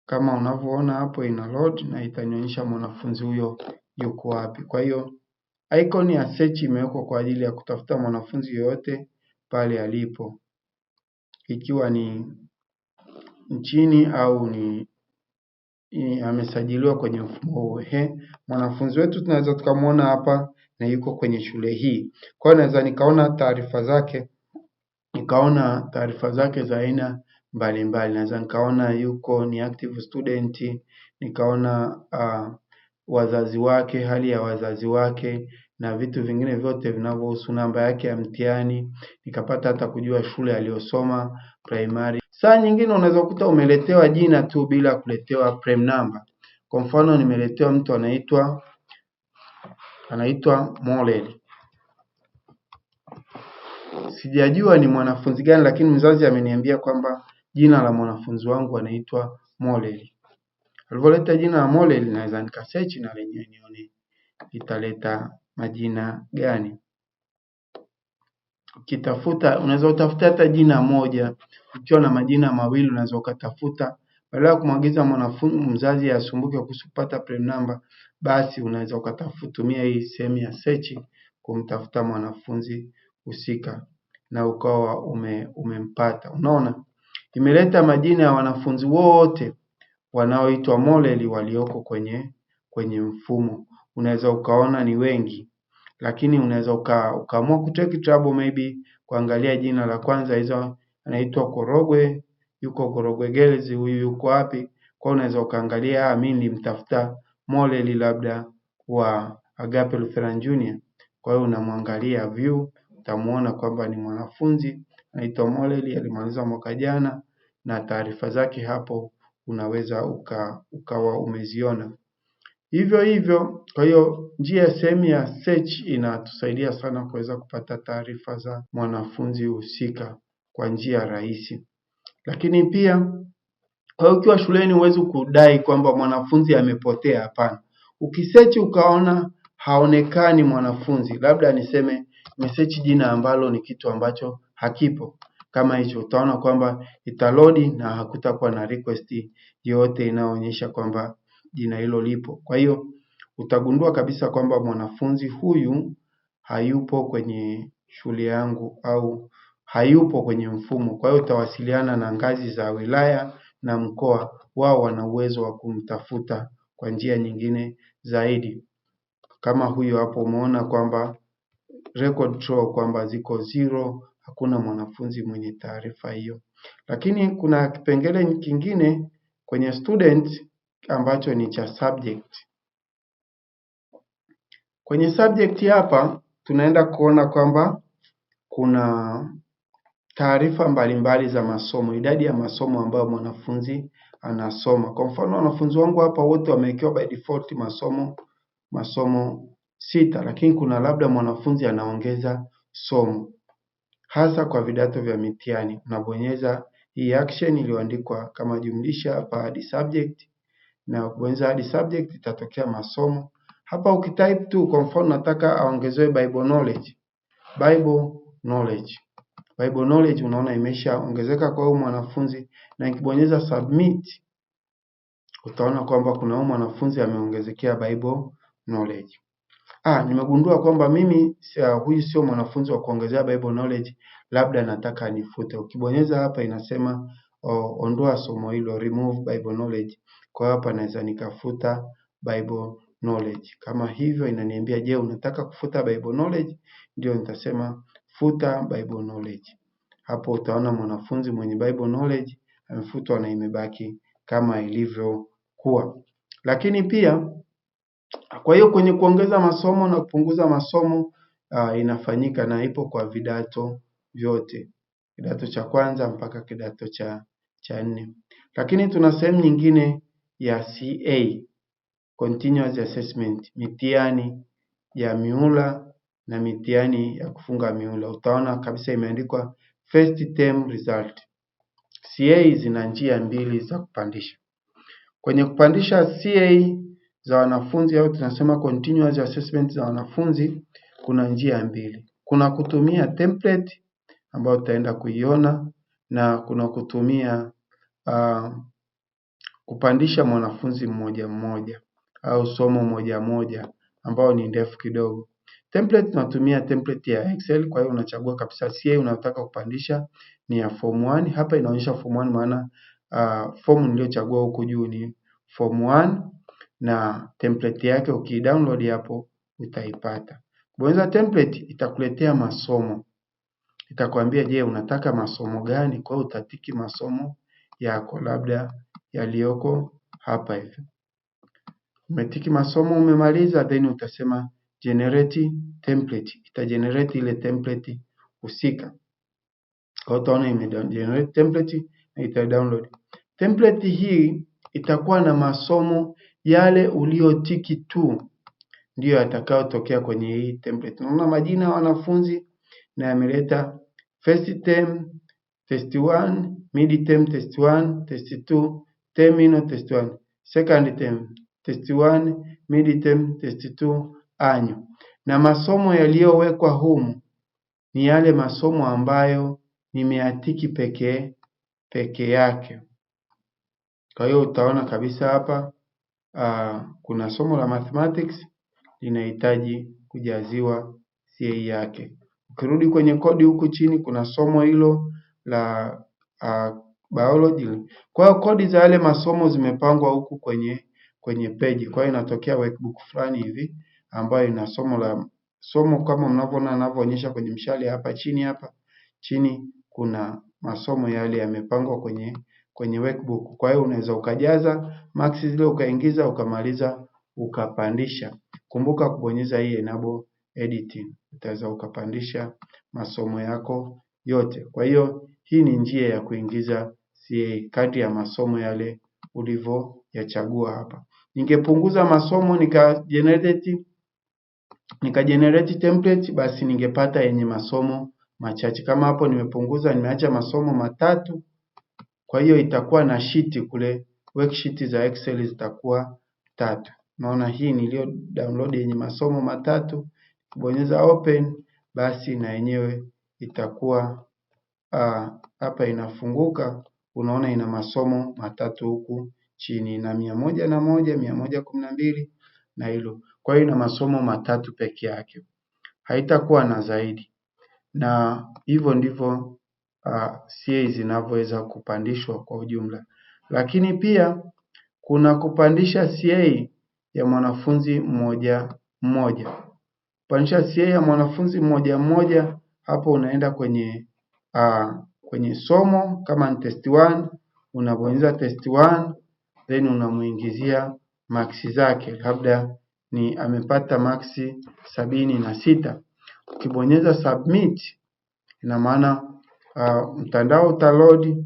Kama unavyoona hapo ina load na itanionyesha mwanafunzi huyo yuko wapi. Kwa hiyo icon ya search imewekwa kwa ajili ya kutafuta mwanafunzi yoyote pale alipo, ikiwa ni nchini au ni amesajiliwa kwenye mfumo huo. Mwanafunzi wetu tunaweza tukamwona hapa na yuko kwenye shule hii. Kwa hiyo naweza nikaona taarifa zake za aina mbalimbali. Naweza nikaona yuko ni active student, nikaona wazazi wake, hali ya wazazi wake na vitu vingine vyote vinavyohusu namba yake ya mtihani, nikapata hata kujua shule aliyosoma primary. Saa nyingine unaweza kukuta umeletewa jina tu bila kuletewa prem number. Kwa mfano nimeletewa mtu anaitwa Molel. Sijajua ni mwanafunzi gani, lakini mzazi ameniambia kwamba jina la mwanafunzi wangu anaitwa Molel. Alivyoleta jina la Molel, naweza nikasearch na lenyewe nione italeta majina gani. Ukitafuta unaweza utafuta hata jina moja, ukiwa na majina mawili unaweza ukatafuta, badala ya kumwagiza mzazi asumbuke kuhusu kupata prem number, basi unaweza ukatafutumia hii sehemu ya search kumtafuta mwanafunzi husika na ukawa umempata. Unaona, imeleta majina ya wanafunzi wote wanaoitwa Molel walioko kwenye mfumo. Unaweza ukaona ni wengi, lakini unaweza ukaamua kutake trouble maybe kuangalia jina la kwanza, hizo anaitwa Korogwe, yuko Korogwe Girls, huyu yuko wapi. Kwa unaweza ukaangalia mimi nilimtafuta Molel labda wa Agape Lutheran Junior. Kwa hiyo unamwangalia view, utamuona kwamba ni mwanafunzi anaitwa Molel, alimaliza mwaka jana na taarifa zake hapo unaweza ukawa umeziona. Hivyo, kwa hiyo njia sehemu ya search inatusaidia sana kuweza kupata taarifa za mwanafunzi husika kwa njia rahisi. Lakini pia kwa hiyo ukiwa shuleni huwezi kudai kwamba mwanafunzi amepotea, hapana. Ukisearch ukaona haonekani mwanafunzi, labda niseme nimesearch jina ambalo ni kitu ambacho hakipo, kama hicho, utaona kwamba italodi na hakutakuwa na request yote inayoonyesha kwamba jina hilo lipo. Kwa hiyo utagundua kabisa kwamba mwanafunzi huyu hayupo kwenye shule yangu au hayupo kwenye mfumo. Kwa hiyo utawasiliana na ngazi za wilaya na mkoa, wao wana uwezo wa kumtafuta kwa njia nyingine zaidi. Kama huyu hapo umeona kwamba record show kwamba ziko 0, hakuna mwanafunzi mwenye taarifa hiyo. Lakini kuna kipengele kingine kwenye student ambacho ni cha subject. Kwenye subject hapa tunaenda kuona kwamba kuna taarifa mbalimbali za masomo, idadi ya masomo ambayo mwanafunzi anasoma. Kwa mfano wanafunzi wangu hapa wote wamewekewa by default masomo 6, lakini kuna labda mwanafunzi anaongeza somo, hasa kwa vidato vya mitihani. Unabonyeza hii action iliyoandikwa kama jumlisha hapa hadi subject, na ukibonyeza hadi subject itatokea masomo. Hapa ukitype tu kwa mfano nataka aongezewe Bible knowledge, unaona imeshaongezeka kwa huyu mwanafunzi, na nikibonyeza submit utaona kwamba kuna huyu mwanafunzi ameongezekea Bible knowledge. Nimegundua kwamba mimi huyu sio mwanafunzi wa kuongezea Bible knowledge, labda nataka nifute. Ukibonyeza hapa inasema ondoa somo hilo, remove Bible knowledge. Kwa hapa naweza nikafuta Bible knowledge. Kama hivyo inaniambia je, unataka kufuta Bible knowledge? Ndio nitasema futa Bible knowledge. Hapo utaona mwanafunzi mwenye Bible knowledge amefutwa na imebaki kama ilivyokuwa. Lakini pia kwa hiyo kwenye kuongeza masomo na kupunguza masomo inafanyika na ipo kwa vidato vyote, kidato cha kwanza mpaka kidato cha 4. Lakini tuna sehemu nyingine ya CA, continuous assessment, mitihani ya mihula na mitihani ya kufunga mihula. Utaona kabisa imeandikwa first term result. CA zina njia mbili za kupandisha. Kwenye kupandisha CA za wanafunzi au tunasema continuous assessment za wanafunzi, kuna njia mbili. Kuna kutumia template ambayo utaenda kuiona, na kuna kutumia kupandisha mwanafunzi mmoja mmoja au somo moja moja ambao ni ndefu kidogo. Template tunatumia template ya Excel, kwa hiyo unachagua kabisa CA unataka kupandisha ni ya form 1. Hapa inaonyesha form 1 maana form niliyochagua huku juu ni form 1 na template yake ukidownload hapo utaipata. Bonyeza template, itakuletea masomo. Itakwambia je, unataka masomo gani? Kwa hiyo utatiki masomo yako labda yaliyoko hapa hivi. Umetiki masomo umemaliza, then utasema generate template. Itagenerate ile template husika. Kwa utaona imegenerate template na ita download. Template hii itakuwa na masomo yale uliotiki tu ndio yatakayotokea kwenye hii template. Unaona majina ya wanafunzi na yameleta first term, test 1, mid term test 1, test 2, terminal test 1, second term test 1, mid term test 2, annual. Na masomo yaliyowekwa humu ni yale masomo ambayo nimeatiki peke yake. Kwa hiyo utaona kabisa hapa kuna somo la mathematics linahitaji kujaziwa CA yake. Ukirudi kwenye kodi huku chini kuna somo hilo la biology. Kwa hiyo kodi za yale masomo zimepangwa huku kwenye page. Kwa hiyo inatokea workbook fulani hivi ambayo ina somo kama mnavyoona ninavyoonyesha kwenye mshale hapa chini kuna masomo yale yamepangwa kwenye workbook. Kwa hiyo unaweza ukajaza marks zile ukaingiza ukamaliza ukapandisha. Kumbuka kubonyeza hii enable editing. Utaweza ukapandisha masomo yako yote. Kwa hiyo hii ni njia ya kuingiza CA kadri ya masomo yale ulivyoyachagua hapa. Ningepunguza masomo nika template, basi ningepata yenye masomo machache. Kama hapo nimepunguza, nimeacha masomo matatu. Kwa hiyo itakuwa na sheet kule, worksheet za Excel zitakuwa 3. Naona hii nilio download yenye masomo matatu. Bonyeza open, basi na yenyewe itakuwa hapa inafunguka. Unaona ina masomo matatu huku chini na 101, 112 na hilo. Kwa hiyo ina masomo matatu peke yake. Haitakuwa na zaidi. Na hivyo ndivyo CA zinavyoweza kupandishwa kwa ujumla. Lakini pia kuna kupandisha CA ya mwanafunzi mmoja. Kupandisha CA ya mwanafunzi mmoja, hapo unaenda kwenye somo kama ni test 1, unabonyeza test 1, then unamuingizia marks zake. Labda ni amepata marks 76. Ukibonyeza submit, ina maana mtandao utaload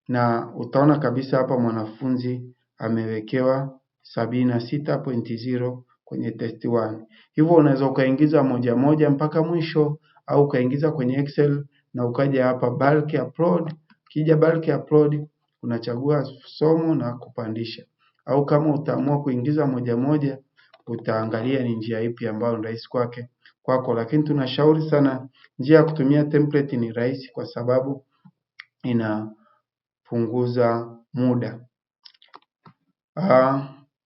na utaona kabisa hapa mwanafunzi amewekewa 76.0 kwenye test 1. Hivyo unaweza ukaingiza moja mpaka mwisho au ukaingiza kwenye Excel na ukaja hapa bulk upload. Kija bulk upload unachagua somo na kupandisha. Au kama utaamua kuingiza moja utaangalia ni njia ipi ambayo ni rahisi kwako, lakini tunashauri sana njia ya kutumia template ni rahisi kwa sababu inapunguza muda.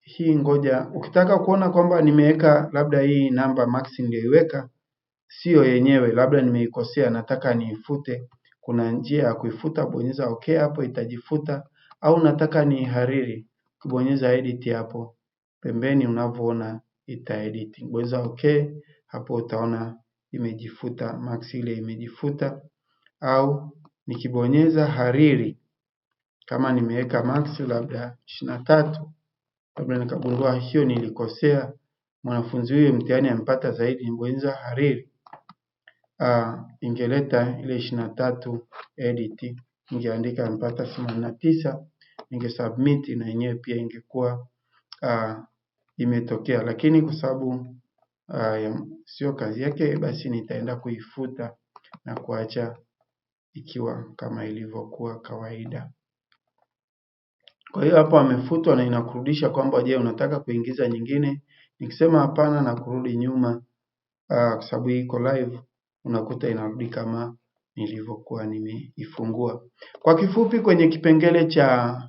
Hii ngoja, ukitaka kuona kwamba nimeweka labda hii namba max ningeiweka sio yenyewe, labda nimeikosea nataka niifute, kuna njia ya kuifuta, bonyeza okay hapo itajifuta, au nataka niihariri, kubonyeza edit hapo pembeni unavyoona itaedit. Bonyeza okay hapo utaona imejifuta, max ile imejifuta. Au nikibonyeza hariri kama nimeweka max labda 23, labda nikagundua hiyo nilikosea, mwanafunzi huyo mtihani amepata zaidi, nibonyeza hariri, ingeleta ile 23 edit, ningeandika amepata 89, ningesubmit na yenyewe pia ingekuwa imetokea, lakini kwa sababu sio kazi yake, basi nitaenda kuifuta na kuacha ikiwa kama ilivyokuwa kawaida. Kwa hiyo hapo amefutwa na inakurudisha kwamba je, unataka kuingiza nyingine. Nikisema hapana na kurudi nyuma kwa sababu iko live, unakuta inarudi kama nilivyokuwa nimeifungua. Kwa kifupi, kwenye kipengele cha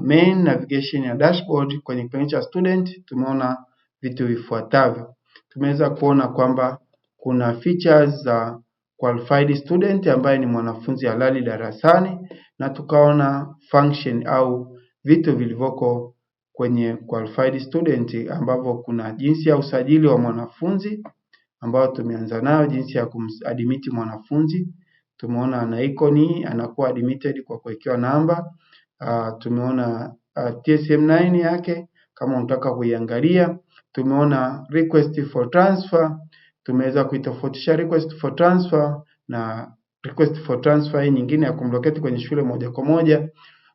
main navigation ya dashboard, kwenye kipengele cha student tumeona vitu vifuatavyo. Tumeweza kuona kwamba kuna features za qualified student ambaye ni mwanafunzi halali darasani, na tukaona function au vitu vilivyoko kwenye qualified student ambavyo kuna jinsi ya usajili wa mwanafunzi, ambayo tumeanza nayo, jinsi ya kumadmit mwanafunzi. Tumeona ana icon hii, anakuwa admitted kwa kuwekewa namba. Tumeona TSM9 yake kama unataka kuiangalia. Tumeona request for transfer, tumeweza kuitofautisha request for transfer na request for transfer hii nyingine ya kumlocate kwenye shule moja kwa moja.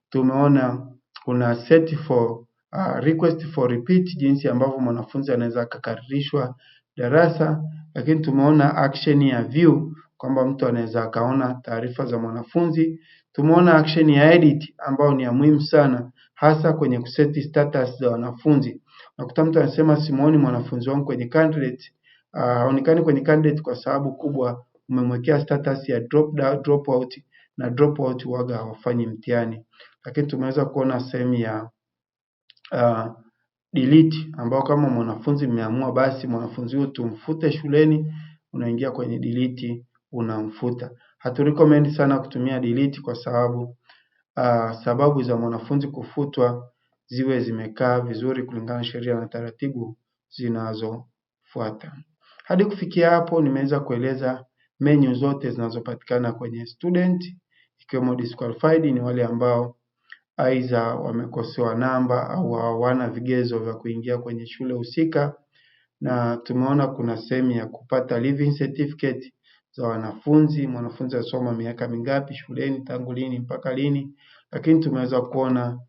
Tumeona kuna set for request for repeat, jinsi ambavyo mwanafunzi anaweza akakarishwa darasa. Lakini tumeona action ya view, kwamba mtu anaweza akaona taarifa za mwanafunzi. Tumeona action ya edit ambayo ni ya muhimu sana, hasa kwenye kuseti status za wanafunzi. Nakuta mtu anasema simuoni mwanafunzi wangu kwenye candidate, haonekani kwenye candidate kwa sababu kubwa umemwekea status ya drop out, na drop out waga hawafanyi mtihani. Lakini tumeweza kuona sehemu ya delete, ambao kama mwanafunzi mmeamua basi mwanafunzi huyo tumfute shuleni, unaingia kwenye delete unamfuta. Haturecommend sana kutumia delete kwa sababu sababu za mwanafunzi kufutwa ziwe zimekaa vizuri kulingana na sheria na taratibu zinazofuata. Hadi kufikia hapo nimeweza kueleza menu zote zinazopatikana kwenye student, ikiwemo disqualified ni wale ambao aidha wamekosewa namba au hawana vigezo vya kuingia kwenye shule husika. Na tumeona kuna sehemu ya kupata living certificate za wanafunzi, mwanafunzi asoma miaka mingapi shuleni, tangu lini mpaka lini. Lakini tumeweza kuona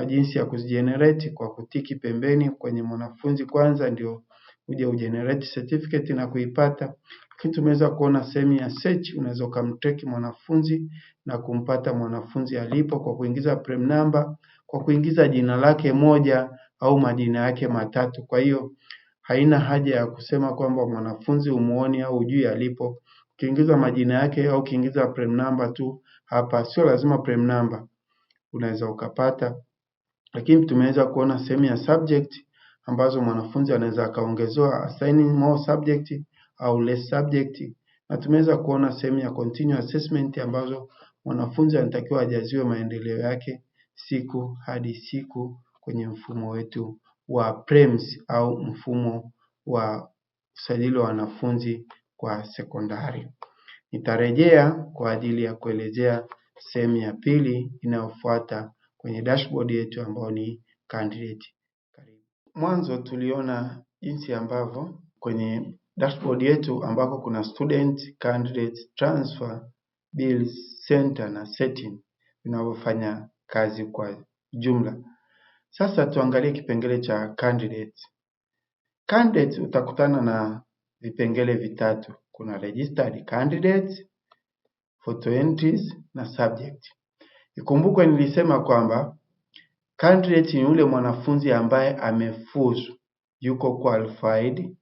jinsi ya kuzigenerate kwa kutiki pembeni kwenye mwanafunzi kwanza, ndio uje ugenerate certificate na kuipata. Lakini tumeweza kuona sehemu ya search, unaweza kumtrack mwanafunzi na kumpata mwanafunzi alipo kwa kuingiza prem number, kwa kuingiza jina lake moja au majina yake matatu. Kwa hiyo haina haja ya kusema kwamba mwanafunzi umuoni au hujui alipo. Ukiingiza majina yake au ukiingiza prem number tu hapa, sio lazima prem number, unaweza ukapata. Lakini tumeweza kuona sehemu ya subject ambazo mwanafunzi anaweza akaongezewa assigning more subject au less subject. Na tumeweza kuona sehemu ya continuous assessment ambazo mwanafunzi anatakiwa ajaziwe maendeleo yake siku hadi siku kwenye mfumo wetu wa PREMS au mfumo wa usajili wa wanafunzi kwa sekondari. Nitarejea kwa ajili ya kuelezea sehemu ya pili inayofuata kwenye dashboard yetu ambayo ni candidate. Mwanzo tuliona jinsi ambavyo kwenye dashboard yetu ambako kuna student, candidate, transfer, bills, center na setting vinavyofanya kazi kwa jumla. Sasa tuangalie kipengele cha candidate. Candidate utakutana na vipengele vitatu. Kuna registered candidates, photo entries na subject. Ikumbukwe nilisema kwamba candidate ni yule mwanafunzi ambaye amefuzu, yuko qualified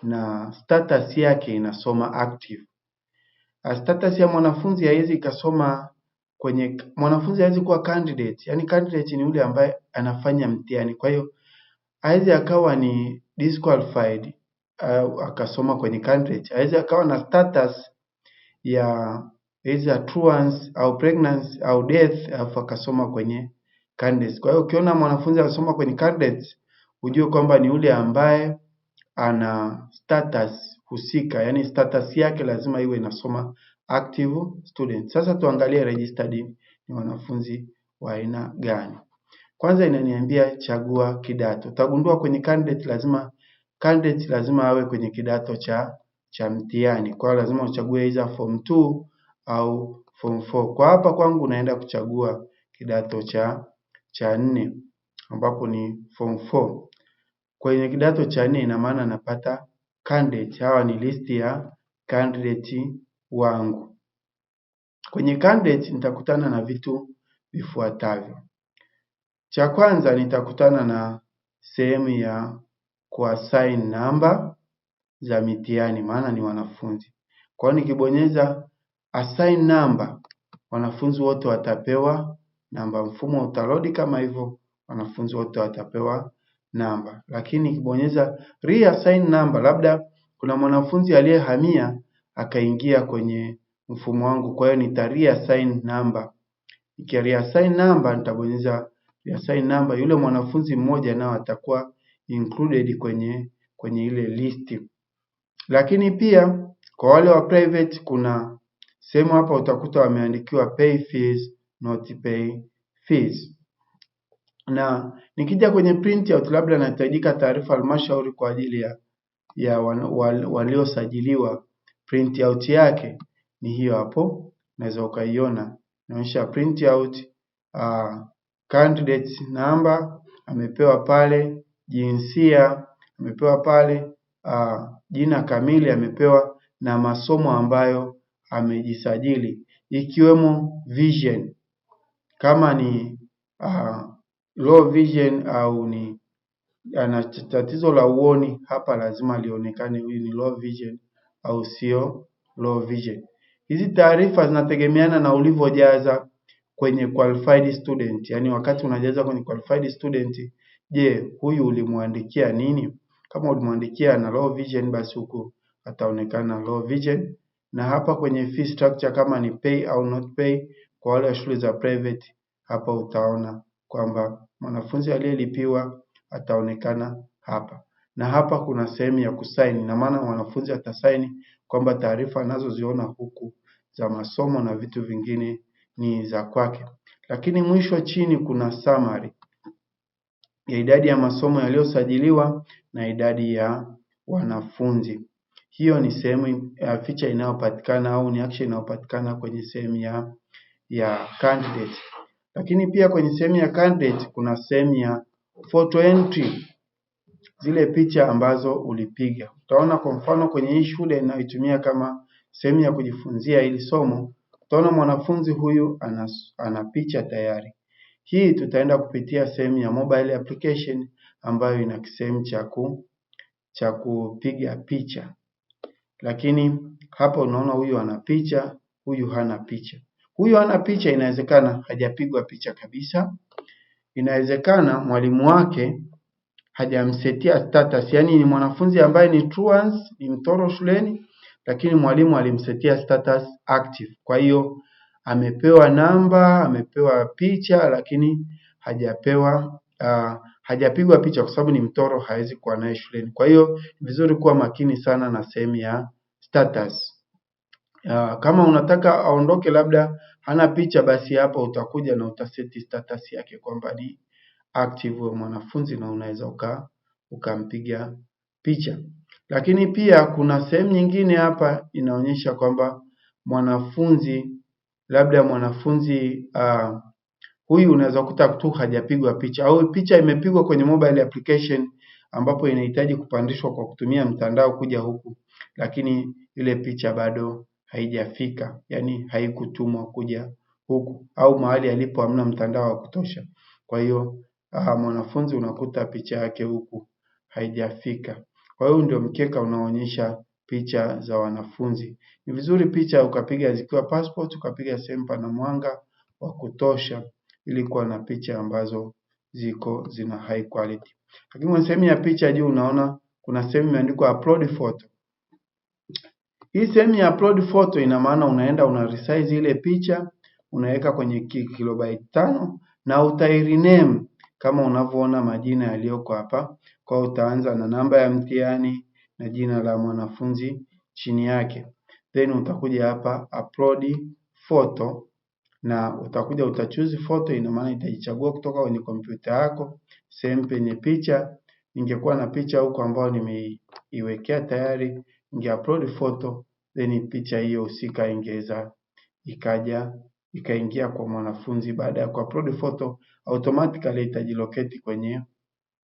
na status yake inasoma active. Status ya mwanafunzi haiwezi ikasoma kwenye, mwanafunzi hawezi kuwa candidate. Yani candidate ni yule ambaye anafanya mtihani. Kwa hiyo haiwezi akawa ni disqualified akasoma kwenye candidate. Haiwezi akawa na status ya either truance au pregnancy au death alafu akasoma kwenye candidates. Kwa hiyo ukiona mwanafunzi anasoma kwenye candidates, ujue kwamba ni yule ambaye ana status husika, yani status yake lazima iwe inasoma active student. Sasa tuangalie registered ni wanafunzi wa aina gani. Kwanza inaniambia chagua kidato. Utagundua kwenye candidate lazima awe kwenye kidato cha mtihani. Kwa hiyo lazima uchague either form 2 au form 4. Kwa hapa kwangu naenda kuchagua kidato cha 4 ambapo ni form 4. Kwenye kidato cha 4 ina maana napata candidate. Hawa ni list ya candidate wangu. Kwenye candidate nitakutana na vitu vifuatavyo. Cha kwanza nitakutana na sehemu ya kuassign namba za mitihani, maana ni wanafunzi. Kwa hiyo nikibonyeza assign number, wanafunzi wote watapewa namba. Mfumo utarudi kama hivyo, wanafunzi wote watapewa namba. Lakini nikibonyeza reassign number, labda kuna mwanafunzi aliyehamia akaingia kwenye mfumo wangu, kwa hiyo nita reassign number. Nikireassign number nitabonyeza reassign number, yule mwanafunzi mmoja nao atakuwa included kwenye ile list. Lakini pia kwa wale wa private kuna sehemu hapa utakuta wameandikiwa pay fees, not pay fees. Na nikija kwenye printout, labda nahitajika taarifa halmashauri kwa ajili ya waliosajiliwa, printout yake ni hiyo hapo, unaweza ukaiona, inaonyesha printout candidate number amepewa pale, jinsia amepewa pale, jina kamili amepewa, na masomo ambayo amejisajili, ikiwemo vision kama ni low vision au ni ana tatizo la uoni, hapa lazima lionekane huyu ni low vision au sio low vision. Hizi taarifa zinategemeana na ulivyojaza kwenye qualified student, yani wakati unajaza kwenye qualified student, je, huyu ulimwandikia nini? Kama ulimwandikia na low vision, basi huku ataonekana low vision. Na hapa kwenye fee structure, kama ni pay au not pay, kwa wale wa shule za private, hapa utaona kwamba mwanafunzi aliyelipiwa ataonekana hapa. Na hapa kuna sehemu ya kusaini, na maana mwanafunzi atasaini kwamba taarifa anazoziona huku za masomo na vitu vingine ni za kwake. Lakini mwisho chini kuna summary ya idadi ya masomo yaliyosajiliwa na idadi ya wanafunzi. Hiyo ni sehemu ya feature inayopatikana au ni action inayopatikana kwenye sehemu ya candidate. Lakini pia kwenye sehemu ya candidate kuna sehemu ya photo entry, zile picha ambazo ulipiga. Utaona kwa mfano kwenye hii shule inayotumia kama sehemu ya kujifunzia ili somo, utaona mwanafunzi huyu ana picha tayari. Hii tutaenda kupitia sehemu ya mobile application ambayo ina sehemu cha kupiga picha. Lakini hapa unaona huyu ana picha, huyu hana picha. Huyu hana picha, inawezekana hajapigwa picha kabisa. Inawezekana mwalimu wake hajamsetia status, yani ni mwanafunzi ambaye ni truants, ni mtoro shuleni, lakini mwalimu alimsetia status active. Kwa hiyo amepewa namba, amepewa picha, lakini hajapigwa picha kwa sababu ni mtoro, hawezi kuwa naye shuleni. Kwa hiyo vizuri kuwa makini sana na sehemu ya status. Kama unataka aondoke labda hana picha, basi hapa utakuja na utaseti status yake kwamba ni active wa mwanafunzi, na unaweza ukampiga picha. Lakini pia kuna sehemu nyingine hapa inaonyesha kwamba mwanafunzi huyu unaweza kukuta tu hajapigwa picha au picha imepigwa kwenye mobile application ambapo inahitaji kupandishwa kwa kutumia mtandao kuja huku, lakini ile picha bado haijafika, yani haikutumwa kuja huku, au mahali alipo hamna mtandao wa kutosha. Kwa hiyo mwanafunzi unakuta picha yake huku haijafika. Kwa hiyo ndio mkeka unaonyesha picha za wanafunzi. Ni vizuri picha ukapiga zikiwa passport, ukapiga sehemu pana mwanga wa kutosha ili kuwa na picha ambazo zina high quality. Lakini kwenye sehemu ya picha juu unaona kuna sehemu imeandikwa upload photo. Hii sehemu ya upload photo ina maana unaenda una resize ile picha, unaweka kwenye kilobyte 5 na utairename kama unavyoona majina yaliyoko hapa. Kwa utaanza na namba ya mtihani na jina la mwanafunzi chini yake. Then utakuja hapa upload photo na utachoose photo, ina maana itaichagua kutoka kwenye kompyuta yako sehemu penye picha. Ningekuwa na picha huko ambayo nimeiwekea tayari, upload photo, then picha hiyo husika ingeweza ikaingia kwa mwanafunzi. Baada ya kuupload photo, automatically itajilocate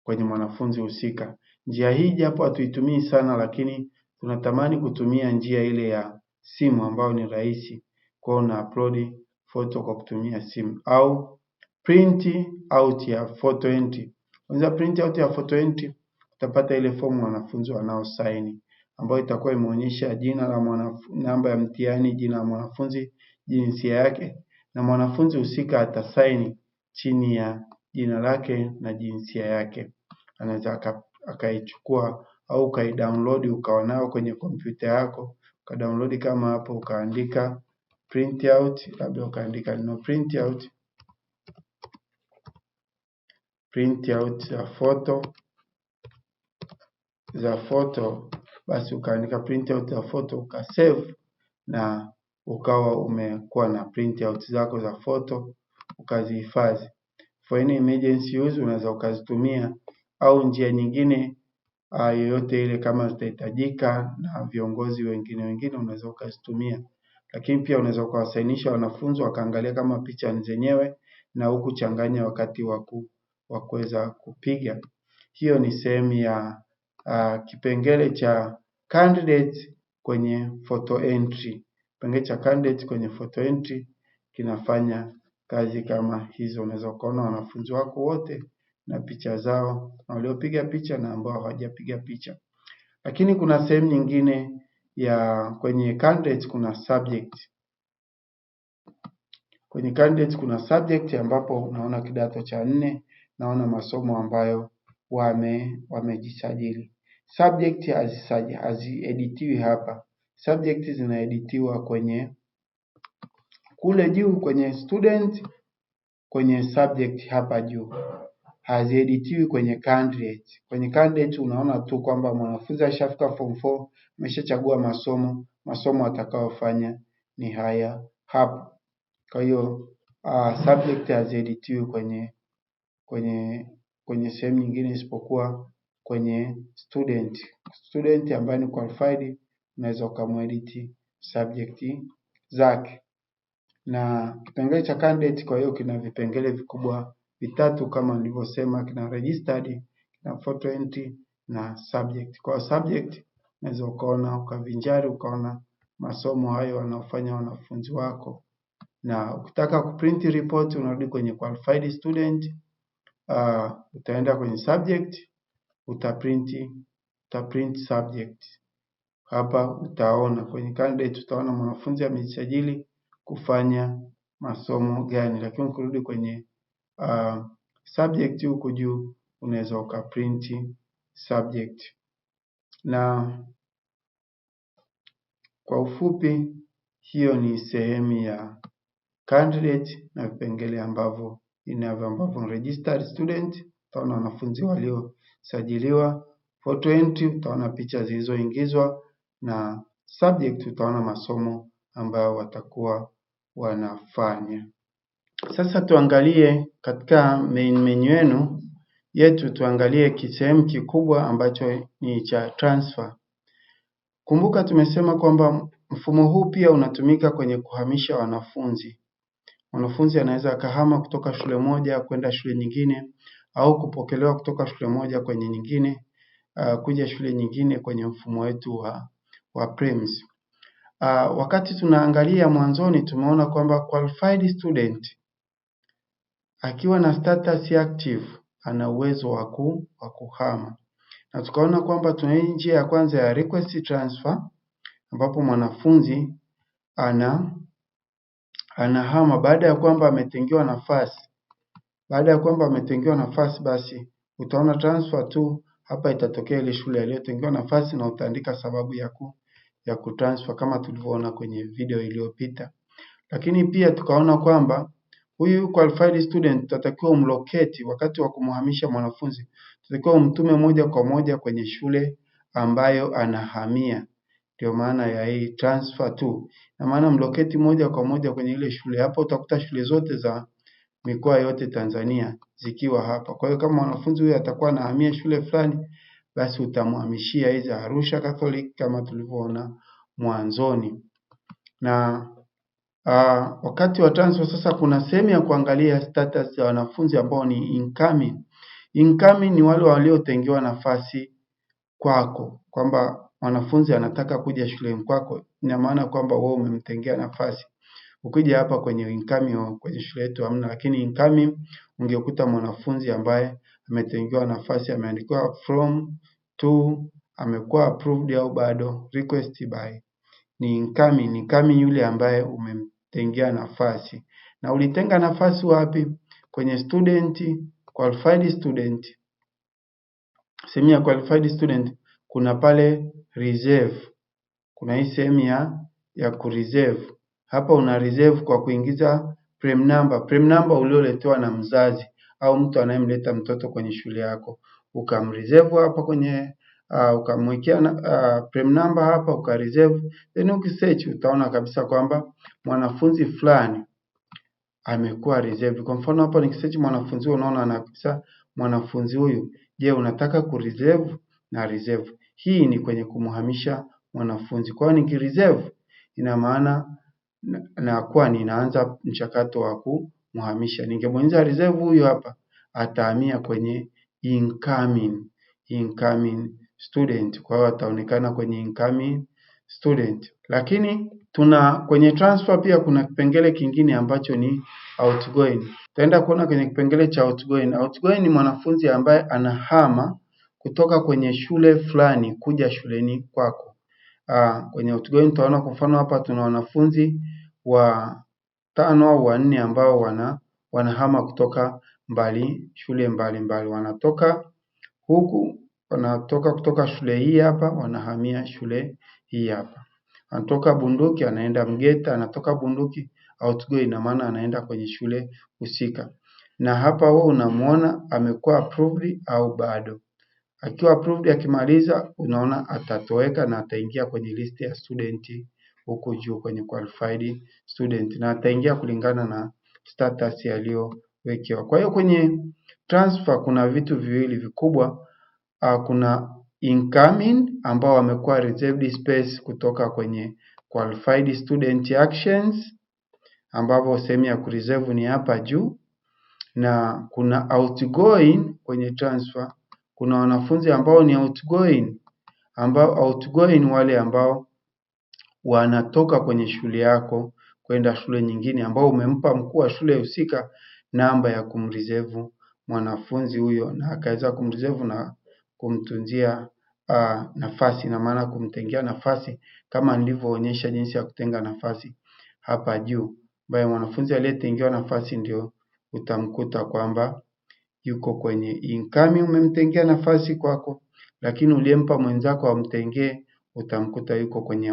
kwenye mwanafunzi husika. Njia hii japo hatuitumii sana, lakini tunatamani kutumia njia ile ya simu ambayo ni rahisi. Kwa hiyo na upload photo kwa kutumia simu au print out ya photo entry. Kwanza print out ya photo entry utapata ile fomu wanafunzi wanao sign ambayo itakuwa imeonyesha jina la namba ya mtihani, jina la mwanafunzi, jinsia yake, na mwanafunzi husika atasaini chini ya jina lake na jinsia yake. Anaweza akaichukua au ukaidownload ukawa nao kwenye kompyuta yako, ukadownload kama hapo, ukaandika print out, labda ukaandika no print out za photo basi ukaandika printout ya photo ukasave, na ukawa umekuwa na printout zako za photo ukazihifadhi. For any emergency use unaweza ukazitumia, au njia nyingine yoyote ile kama zitahitajika na viongozi wengine unaweza ukazitumia. Lakini pia unaweza ukawasainisha wanafunzi wakaangalia kama picha ni zenyewe na huku changanya wakati wa kuweza kupiga. Hiyo ni sehemu ya kipengele cha candidates kwenye photo entry. Kipengele cha candidates kwenye photo entry kinafanya kazi kama hizo. Unaweza kuona wanafunzi wako wote na picha zao, na waliopiga picha na ambao hawajapiga picha. Lakini kuna sehemu nyingine ya kwenye candidates kuna subject. Kwenye candidates kuna subject ambapo unaona kidato cha 4, naona masomo ambayo wamejisajili. Subject hazieditiwi hapa. Subject zinaeditiwa kwenye kule juu kwenye student, kwenye subject hapa juu. Hazieditiwi kwenye candidate. Kwenye candidate unaona tu kwamba mwanafunzi ashafika form 4, ameshachagua masomo atakayofanya ni haya hapa. Kwa hiyo subject hazieditiwi kwenye sehemu nyingine isipokuwa kwenye student. Student ambaye ni qualified unaweza ukamwedit subject zake. Na kipengele cha candidate kwa hiyo kina vipengele vikubwa vitatu kama nilivyosema, kina registered, kina photo entry na subject. Kwa subject unaweza ukaona ukavinjari ukaona masomo hayo wanaofanya wanafunzi wako. Na ukitaka kuprint report unarudi kwenye qualified student, utaenda kwenye subject, utaprint subject. Hapa utaona kwenye candidate utaona mwanafunzi amejisajili kufanya masomo gani, lakini ukirudi kwenye subject huku juu unaweza ukaprint subject. Na kwa ufupi hiyo ni sehemu ya candidate na vipengele ambavyo registered student, utaona wanafunzi waliosajiliwa. Photo entry utaona picha zilizoingizwa, na subject utaona masomo ambayo watakuwa wanafanya. Sasa tuangalie katika main menu yetu, tuangalie kisehemu kikubwa ambacho ni cha transfer. Kumbuka tumesema kwamba mfumo huu pia unatumika kwenye kuhamisha wanafunzi. Mwanafunzi anaweza akahama kutoka shule moja kwenda shule nyingine, au kupokelewa kutoka shule moja kwenye nyingine kuja shule nyingine kwenye mfumo wetu wa PRIMS. Wakati tunaangalia mwanzoni tumeona kwamba qualified student akiwa na status active ana uwezo wa kuhama, na tukaona kwamba tuna hii njia ya kwanza ya request transfer ambapo mwanafunzi anahama baada ya kwamba ametengewa nafasi. Baada ya kwamba ametengewa nafasi, basi utaona transfer tu hapa itatokea ile shule aliyotengewa nafasi, na utaandika sababu ya kutransfer kama tulivyoona kwenye video iliyopita. Lakini pia tukaona kwamba huyu qualified student tutatakiwa umlocate wakati wa kumhamisha mwanafunzi, tutatakiwa umtume moja kwa moja kwenye shule ambayo anahamia. Ndio maana ya hii transfer tu. Na maana mlocate moja kwa moja kwenye ile shule. Hapo utakuta shule zote za mikoa yote Tanzania zikiwa hapa. Kwa hiyo kama mwanafunzi huyu atakuwa anahamia shule fulani, basi utamhamishia hizi Arusha Catholic kama tulivyoona mwanzoni. Na wakati wa transfer sasa kuna sehemu ya kuangalia status ya wanafunzi ambao ni incoming. Incoming ni wale waliotengewa nafasi kwako, kwamba mwanafunzi anataka kuja shuleni kwako, ina maana kwamba wewe umemtengea nafasi. Ukija hapa kwenye incoming kwenye shule yetu hamna, lakini incoming ungekuta mwanafunzi ambaye ametengewa nafasi ameandikwa from to, amekuwa approved au bado request by. Ni incoming. Incoming yule ambaye umemtengea nafasi. Na ulitenga nafasi wapi? Kwenye student, qualified student. Sehemu ya qualified student kuna pale reserve. Kuna hii sehemu ya kureserve. Hapa una reserve kwa kuingiza prem number. Prem number ulioletewa na mzazi au mtu anayemleta mtoto kwenye shule yako. Ukamreserve hapa kwenye ukamwekea prem number hapa ukareserve, then ukisearch utaona kabisa kwamba mwanafunzi fulani amekuwa reserve. Kwa mfano hapa nikisearch mwanafunzi huyu, unaona kabisa mwanafunzi huyu, je, unataka kureserve na reserve. Hii ni kwenye kumhamisha mwanafunzi. Kwa hiyo nikireserve ina maana na kwa ninaanza mchakato wa kumhamisha. Ningebonyeza reserve huyu hapa atahamia kwenye incoming student. Kwa hiyo ataonekana kwenye incoming student. Lakini kwenye transfer pia kuna kipengele kingine ambacho ni outgoing. Tutaenda kuona kwenye kipengele cha outgoing. Outgoing ni mwanafunzi ambaye anahama kutoka kwenye shule fulani kuja shuleni kwako. Kwenye outgoing tutaona kwa mfano hapa tuna wanafunzi wa 5 au 4 ambao wanahama kutoka shule mbalimbali. Wanatoka kutoka shule hii hapa wanahamia shule hii hapa. Anatoka Bunduki anaenda Mgeta, anatoka Bunduki outgoing, ina maana anaenda kwenye shule husika. Na hapa wewe unamuona amekuwa approved au bado. Akiwa approved, akimaliza unaona atatoweka na ataingia kwenye list ya student huko juu kwenye qualified student, na ataingia kulingana na status aliyowekewa. Kwa hiyo kwenye transfer kuna vitu viwili vikubwa. Kuna incoming ambao wamekuwa reserved space kutoka kwenye qualified student actions, ambapo sehemu ya kureserve ni hapa juu, na kuna outgoing kwenye transfer. Kuna wanafunzi ambao ni outgoing, wale ambao wanatoka kwenye shule yako kwenda shule nyingine, ambao umempa mkuu wa shule husika namba ya kumreserve mwanafunzi huyo, na akaweza kumreserve na kumtunzia nafasi, na maana kumtengea nafasi kama nilivyoonyesha jinsi ya kutenga nafasi hapa juu. Ambaye mwanafunzi aliyetengewa nafasi ndio utamkuta kwamba yuko kwenye incoming, umemtengea nafasi kwako, lakini uliyempa mwenzako amtengee utamkuta yuko kwenye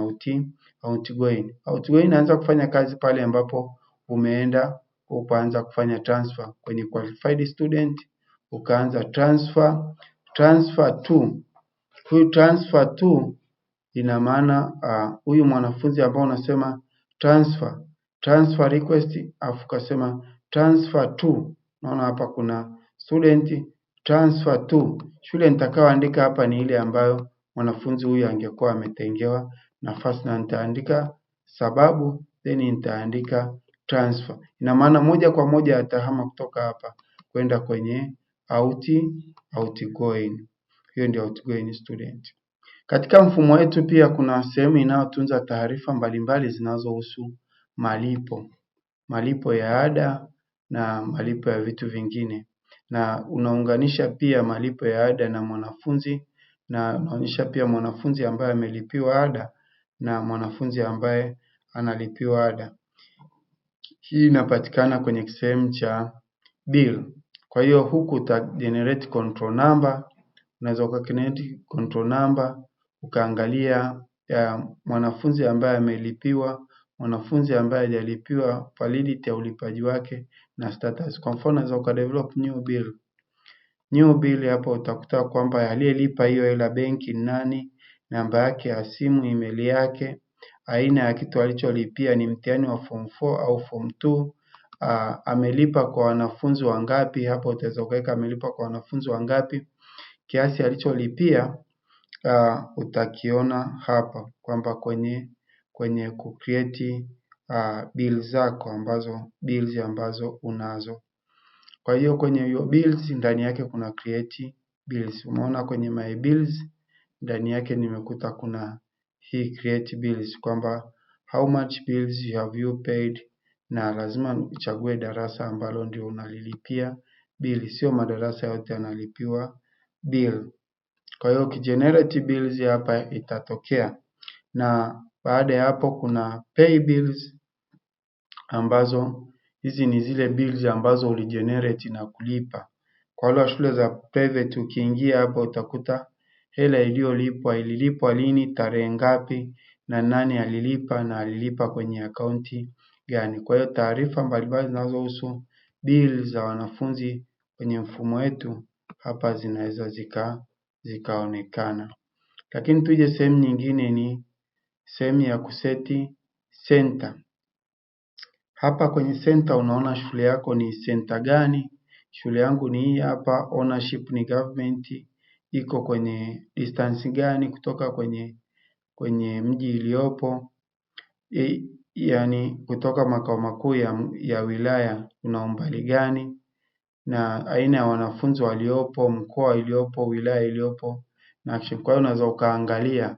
outgoing. Outgoing inaanza kufanya kazi pale ambapo umeenda ukaanza kufanya transfer kwenye qualified student, ukaanza transfer to. Huyu transfer to ina maana huyu mwanafunzi ambao unasema transfer request afu kasema transfer to. Naona hapa kuna student transfer to. Shule nitakayoandika hapa ni ile ambayo mwanafunzi huyu angekuwa ametengewa nafasi, na nitaandika sababu, then nitaandika transfer. Ina maana moja kwa moja atahama kutoka hapa kwenda kwenye outgoing. Hiyo ndio outgoing student. Katika mfumo wetu pia kuna sehemu inayotunza taarifa mbalimbali zinazohusu malipo ya ada na malipo ya vitu vingine, na unaunganisha pia malipo ya ada na mwanafunzi, na unaonyesha pia mwanafunzi ambaye amelipiwa ada na mwanafunzi ambaye analipiwa ada. Hii inapatikana kwenye sehemu cha bill. Kwa hiyo huku uta generate control number, unaweza ukagenerate control number ukaangalia mwanafunzi ambaye amelipiwa, mwanafunzi ambaye hajalipiwa, validity ya ulipaji wake na status. Kwa mfano unaweza ukadevelop new bill hapo utakuta kwamba aliyelipa hiyo hela benki ni nani, namba yake ya simu, email yake, aina ya kitu alicholipia ni mtihani wa form 4 au form 2, amelipa kwa wanafunzi wangapi. Hapo utaweza kuweka amelipa kwa wanafunzi wangapi, kiasi alicholipia utakiona hapa kwamba kwenye kucreate bills ambazo unazo. Kwa hiyo kwenye hiyo bills ndani yake kuna create bills. Umeona kwenye my bills ndani yake nimekuta kuna hii create bills, kwamba how much bills have paid, na lazima uchague darasa ambalo ndio unalilipia bill, sio madarasa yote yanalipiwa bill. Kwa hiyo ukigenerate bills hapa itatokea, na baada ya hapo kuna pay bills, ambazo hizi ni zile bills ambazo uligenerate na kulipa. Kwa wale wa shule za private ukiingia hapo utakuta hela ililipwa lini, tarehe ngapi, na nani alilipa, na alilipa kwenye akaunti gani. Kwa hiyo taarifa mbalimbali zinazohusu bills za wanafunzi kwenye mfumo wetu hapa zinaweza zikaonekana. Lakini tuje sehemu nyingine, ni sehemu ya kuseti center. Hapa kwenye center unaona shule yako ni center gani. Shule yangu ni hii hapa, ownership ni government, iko kwenye distance gani kutoka kwenye mji iliyopo, yani kutoka makao makuu ya wilaya una umbali gani, na aina ya wanafunzi waliopo, mkoa iliyopo, wilaya iliyopo na action. Kwa hiyo unaweza ukaangalia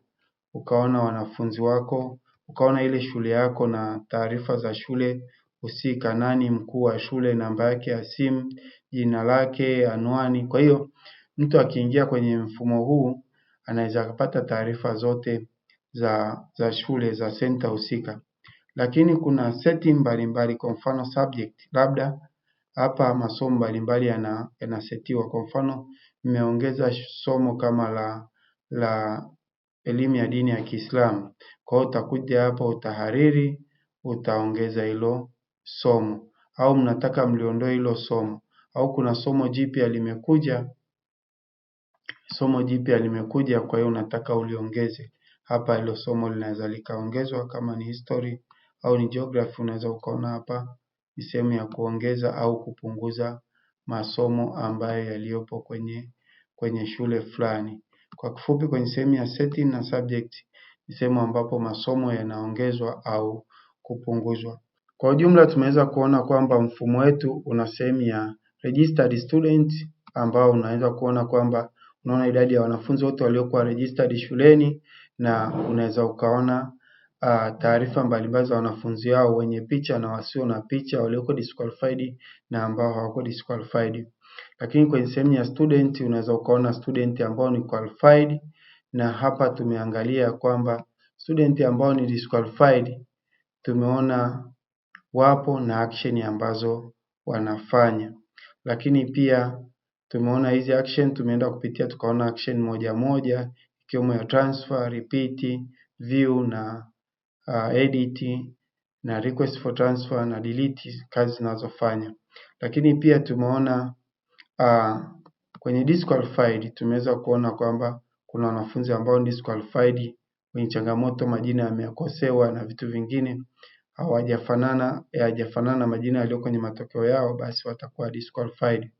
ukaona wanafunzi wako, ukaona ile shule yako na taarifa za shule husika, nani mkuu wa shule, namba yake ya simu, jina lake, anwani. Kwa hiyo mtu akiingia kwenye mfumo huu anaweza kupata taarifa zote za shule za center husika. Lakini kuna setting mbalimbali, kwa mfano subject, labda hapa masomo mbalimbali yanasetiwa. Kwa mfano nimeongeza somo kama la elimu ya dini ya Kiislamu. Kwa hiyo utakuja hapa utahariri, utaongeza hilo somo, au mnataka mliondoe hilo somo, au kuna somo jipya limekuja, kwa hiyo unataka uliongeze. Hapa hilo somo linaweza likaongezwa, kama ni history au ni geography, unaweza ukaona hapa ni sehemu ya kuongeza au kupunguza masomo ambayo yaliyopo kwenye shule fulani. Kwa kifupi, kwenye sehemu ya setting na subject ni sehemu ambapo masomo yanaongezwa au kupunguzwa. Kwa ujumla tumeweza kuona kwamba mfumo wetu una sehemu ya registered student, ambao unaweza kuona kwamba unaona idadi ya wanafunzi wote waliokuwa registered shuleni, na unaweza ukaona taarifa mbalimbali za wanafunzi hao wenye picha na wasio na picha, walioko disqualified na ambao hawako disqualified. Lakini kwenye sehemu ya student unaweza ukaona student ambao ni qualified, na hapa tumeangalia kwamba student ambao ni disqualified tumeona wapo na action ambazo wanafanya. Lakini pia tumeona hizi action, tumeenda kupitia tukaona action moja moja, ikiwemo ya transfer, repeat, view na edit na request for transfer na delete, kazi zinazofanya. Lakini pia tumeona kwenye disqualified tumeweza kuona kwamba kuna wanafunzi ambao ni disqualified wenye changamoto, majina yamekosewa na vitu vingine hayajafanana majina yaliyo kwenye matokeo yao, basi watakuwa disqualified.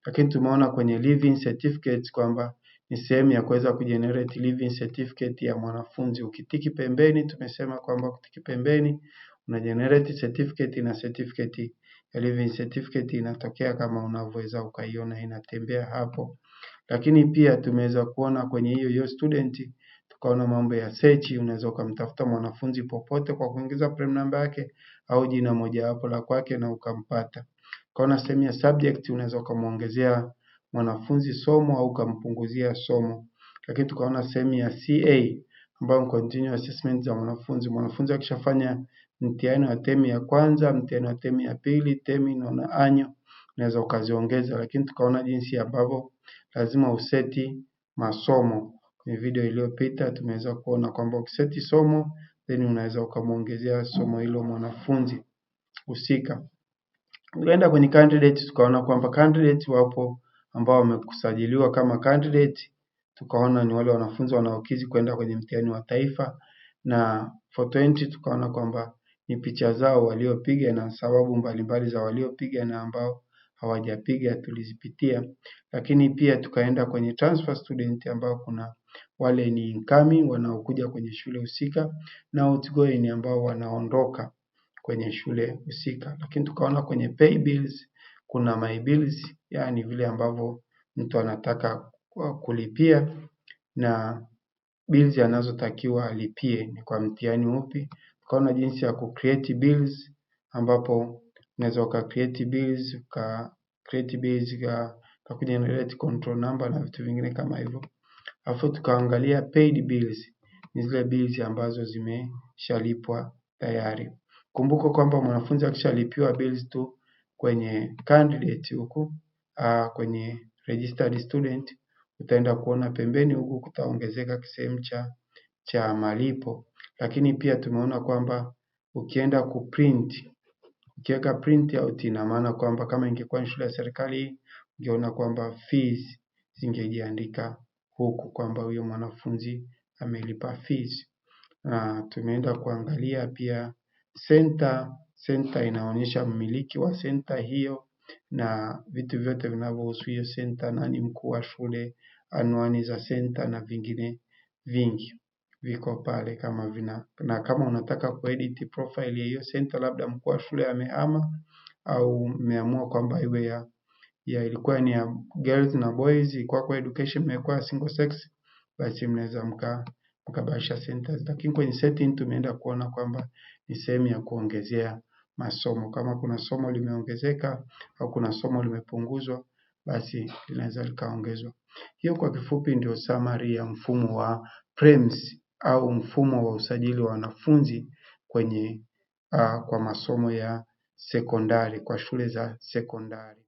Lakini tumeona kwenye living certificate kwamba ni sehemu ya kuweza kugenerate living certificate ya mwanafunzi. Ukitiki pembeni, tumesema kwamba ukitiki pembeni una generate certificate, na certificate ya living certificate inatokea kama unavyoweza ukaiona inatembea hapo. Lakini pia tumeweza kuona kwenye hiyo student, tukaona mambo ya search. Unaweza ukamtafuta mwanafunzi popote kwa kuingiza prem number yake au jina moja wapo la kwake na ukampata. Kaona sehemu ya subject, unaweza ukamuongezea mwanafunzi somo au ukampunguzia somo. Lakini tukaona sehemu ya CA ambayo continuous assessment za mwanafunzi akishafanya mtihani wa term ya kwanza, mtihani wa term ya pili, terminal na annual, unaweza ukaziongeza. Lakini tukaona jinsi ambavyo lazima useti masomo. Kwenye video iliyopita tumeweza kuona kwamba ukiseti somo then unaweza ukamuongezea somo hilo mwanafunzi husika. Tukaenda kwenye candidate, tukaona kwamba candidate wapo ambao wamekusajiliwa kama candidate. Tukaona ni wale wanafunzi wanaokizi kwenda kwenye mtihani wa taifa, na photo entry tukaona kwamba ni picha zao waliopiga na sababu mbalimbali za waliopiga na ambao hawajapiga tulizipitia. Lakini pia tukaenda kwenye transfer student ambao kuna wale ni incoming wanaokuja kwenye shule husika na outgoing ambao wanaondoka kwenye shule husika. Lakini tukaona kwenye pay bills kuna my bills, yani vile ambavyo mtu anataka kulipia na bills anazotakiwa alipie ni kwa mtihani upi. Tukaona jinsi ya kucreate bills, ambapo unaweza ukacreate bills, kujenerate control number na vitu vingine kama hivyo. Alafu tukaangalia paid bills, ni zile bills ambazo zimeshalipwa tayari. Kumbuka kwamba mwanafunzi akishalipiwa bills tu kwenye candidate huku kwenye registered student, utaenda kuona pembeni huku kutaongezeka kisehemu cha malipo. Lakini pia tumeona kwamba ukienda kuprint, ukiweka print out, ina maana kwamba kama ingekuwa shule ya serikali ungeona kwamba fees zingejiandika huku kwamba huyo mwanafunzi amelipa fees. Na tumeenda kuangalia pia center. Center inaonyesha mmiliki wa center hiyo na vitu vyote vinavyohusu hiyo center, nani mkuu wa shule, anwani za center na vingine vingi viko pale kama na kama unataka kuedit profile ya hiyo center, labda mkuu wa shule amehama au mmeamua kwamba iwe ya ilikuwa ni ya girls na boys, ilikuwa kwa education imekuwa single sex, basi mnaweza mkabadilisha centers. Lakini kwenye setting tumeenda kuona kwamba ni sehemu ya kuongezea masomo. Kama kuna somo limeongezeka au kuna somo limepunguzwa, basi linaweza likaongezwa. Hiyo kwa kifupi ndio summary ya mfumo wa PREMS au mfumo wa usajili wa wanafunzi kwenye kwa masomo ya sekondari, kwa shule za sekondari.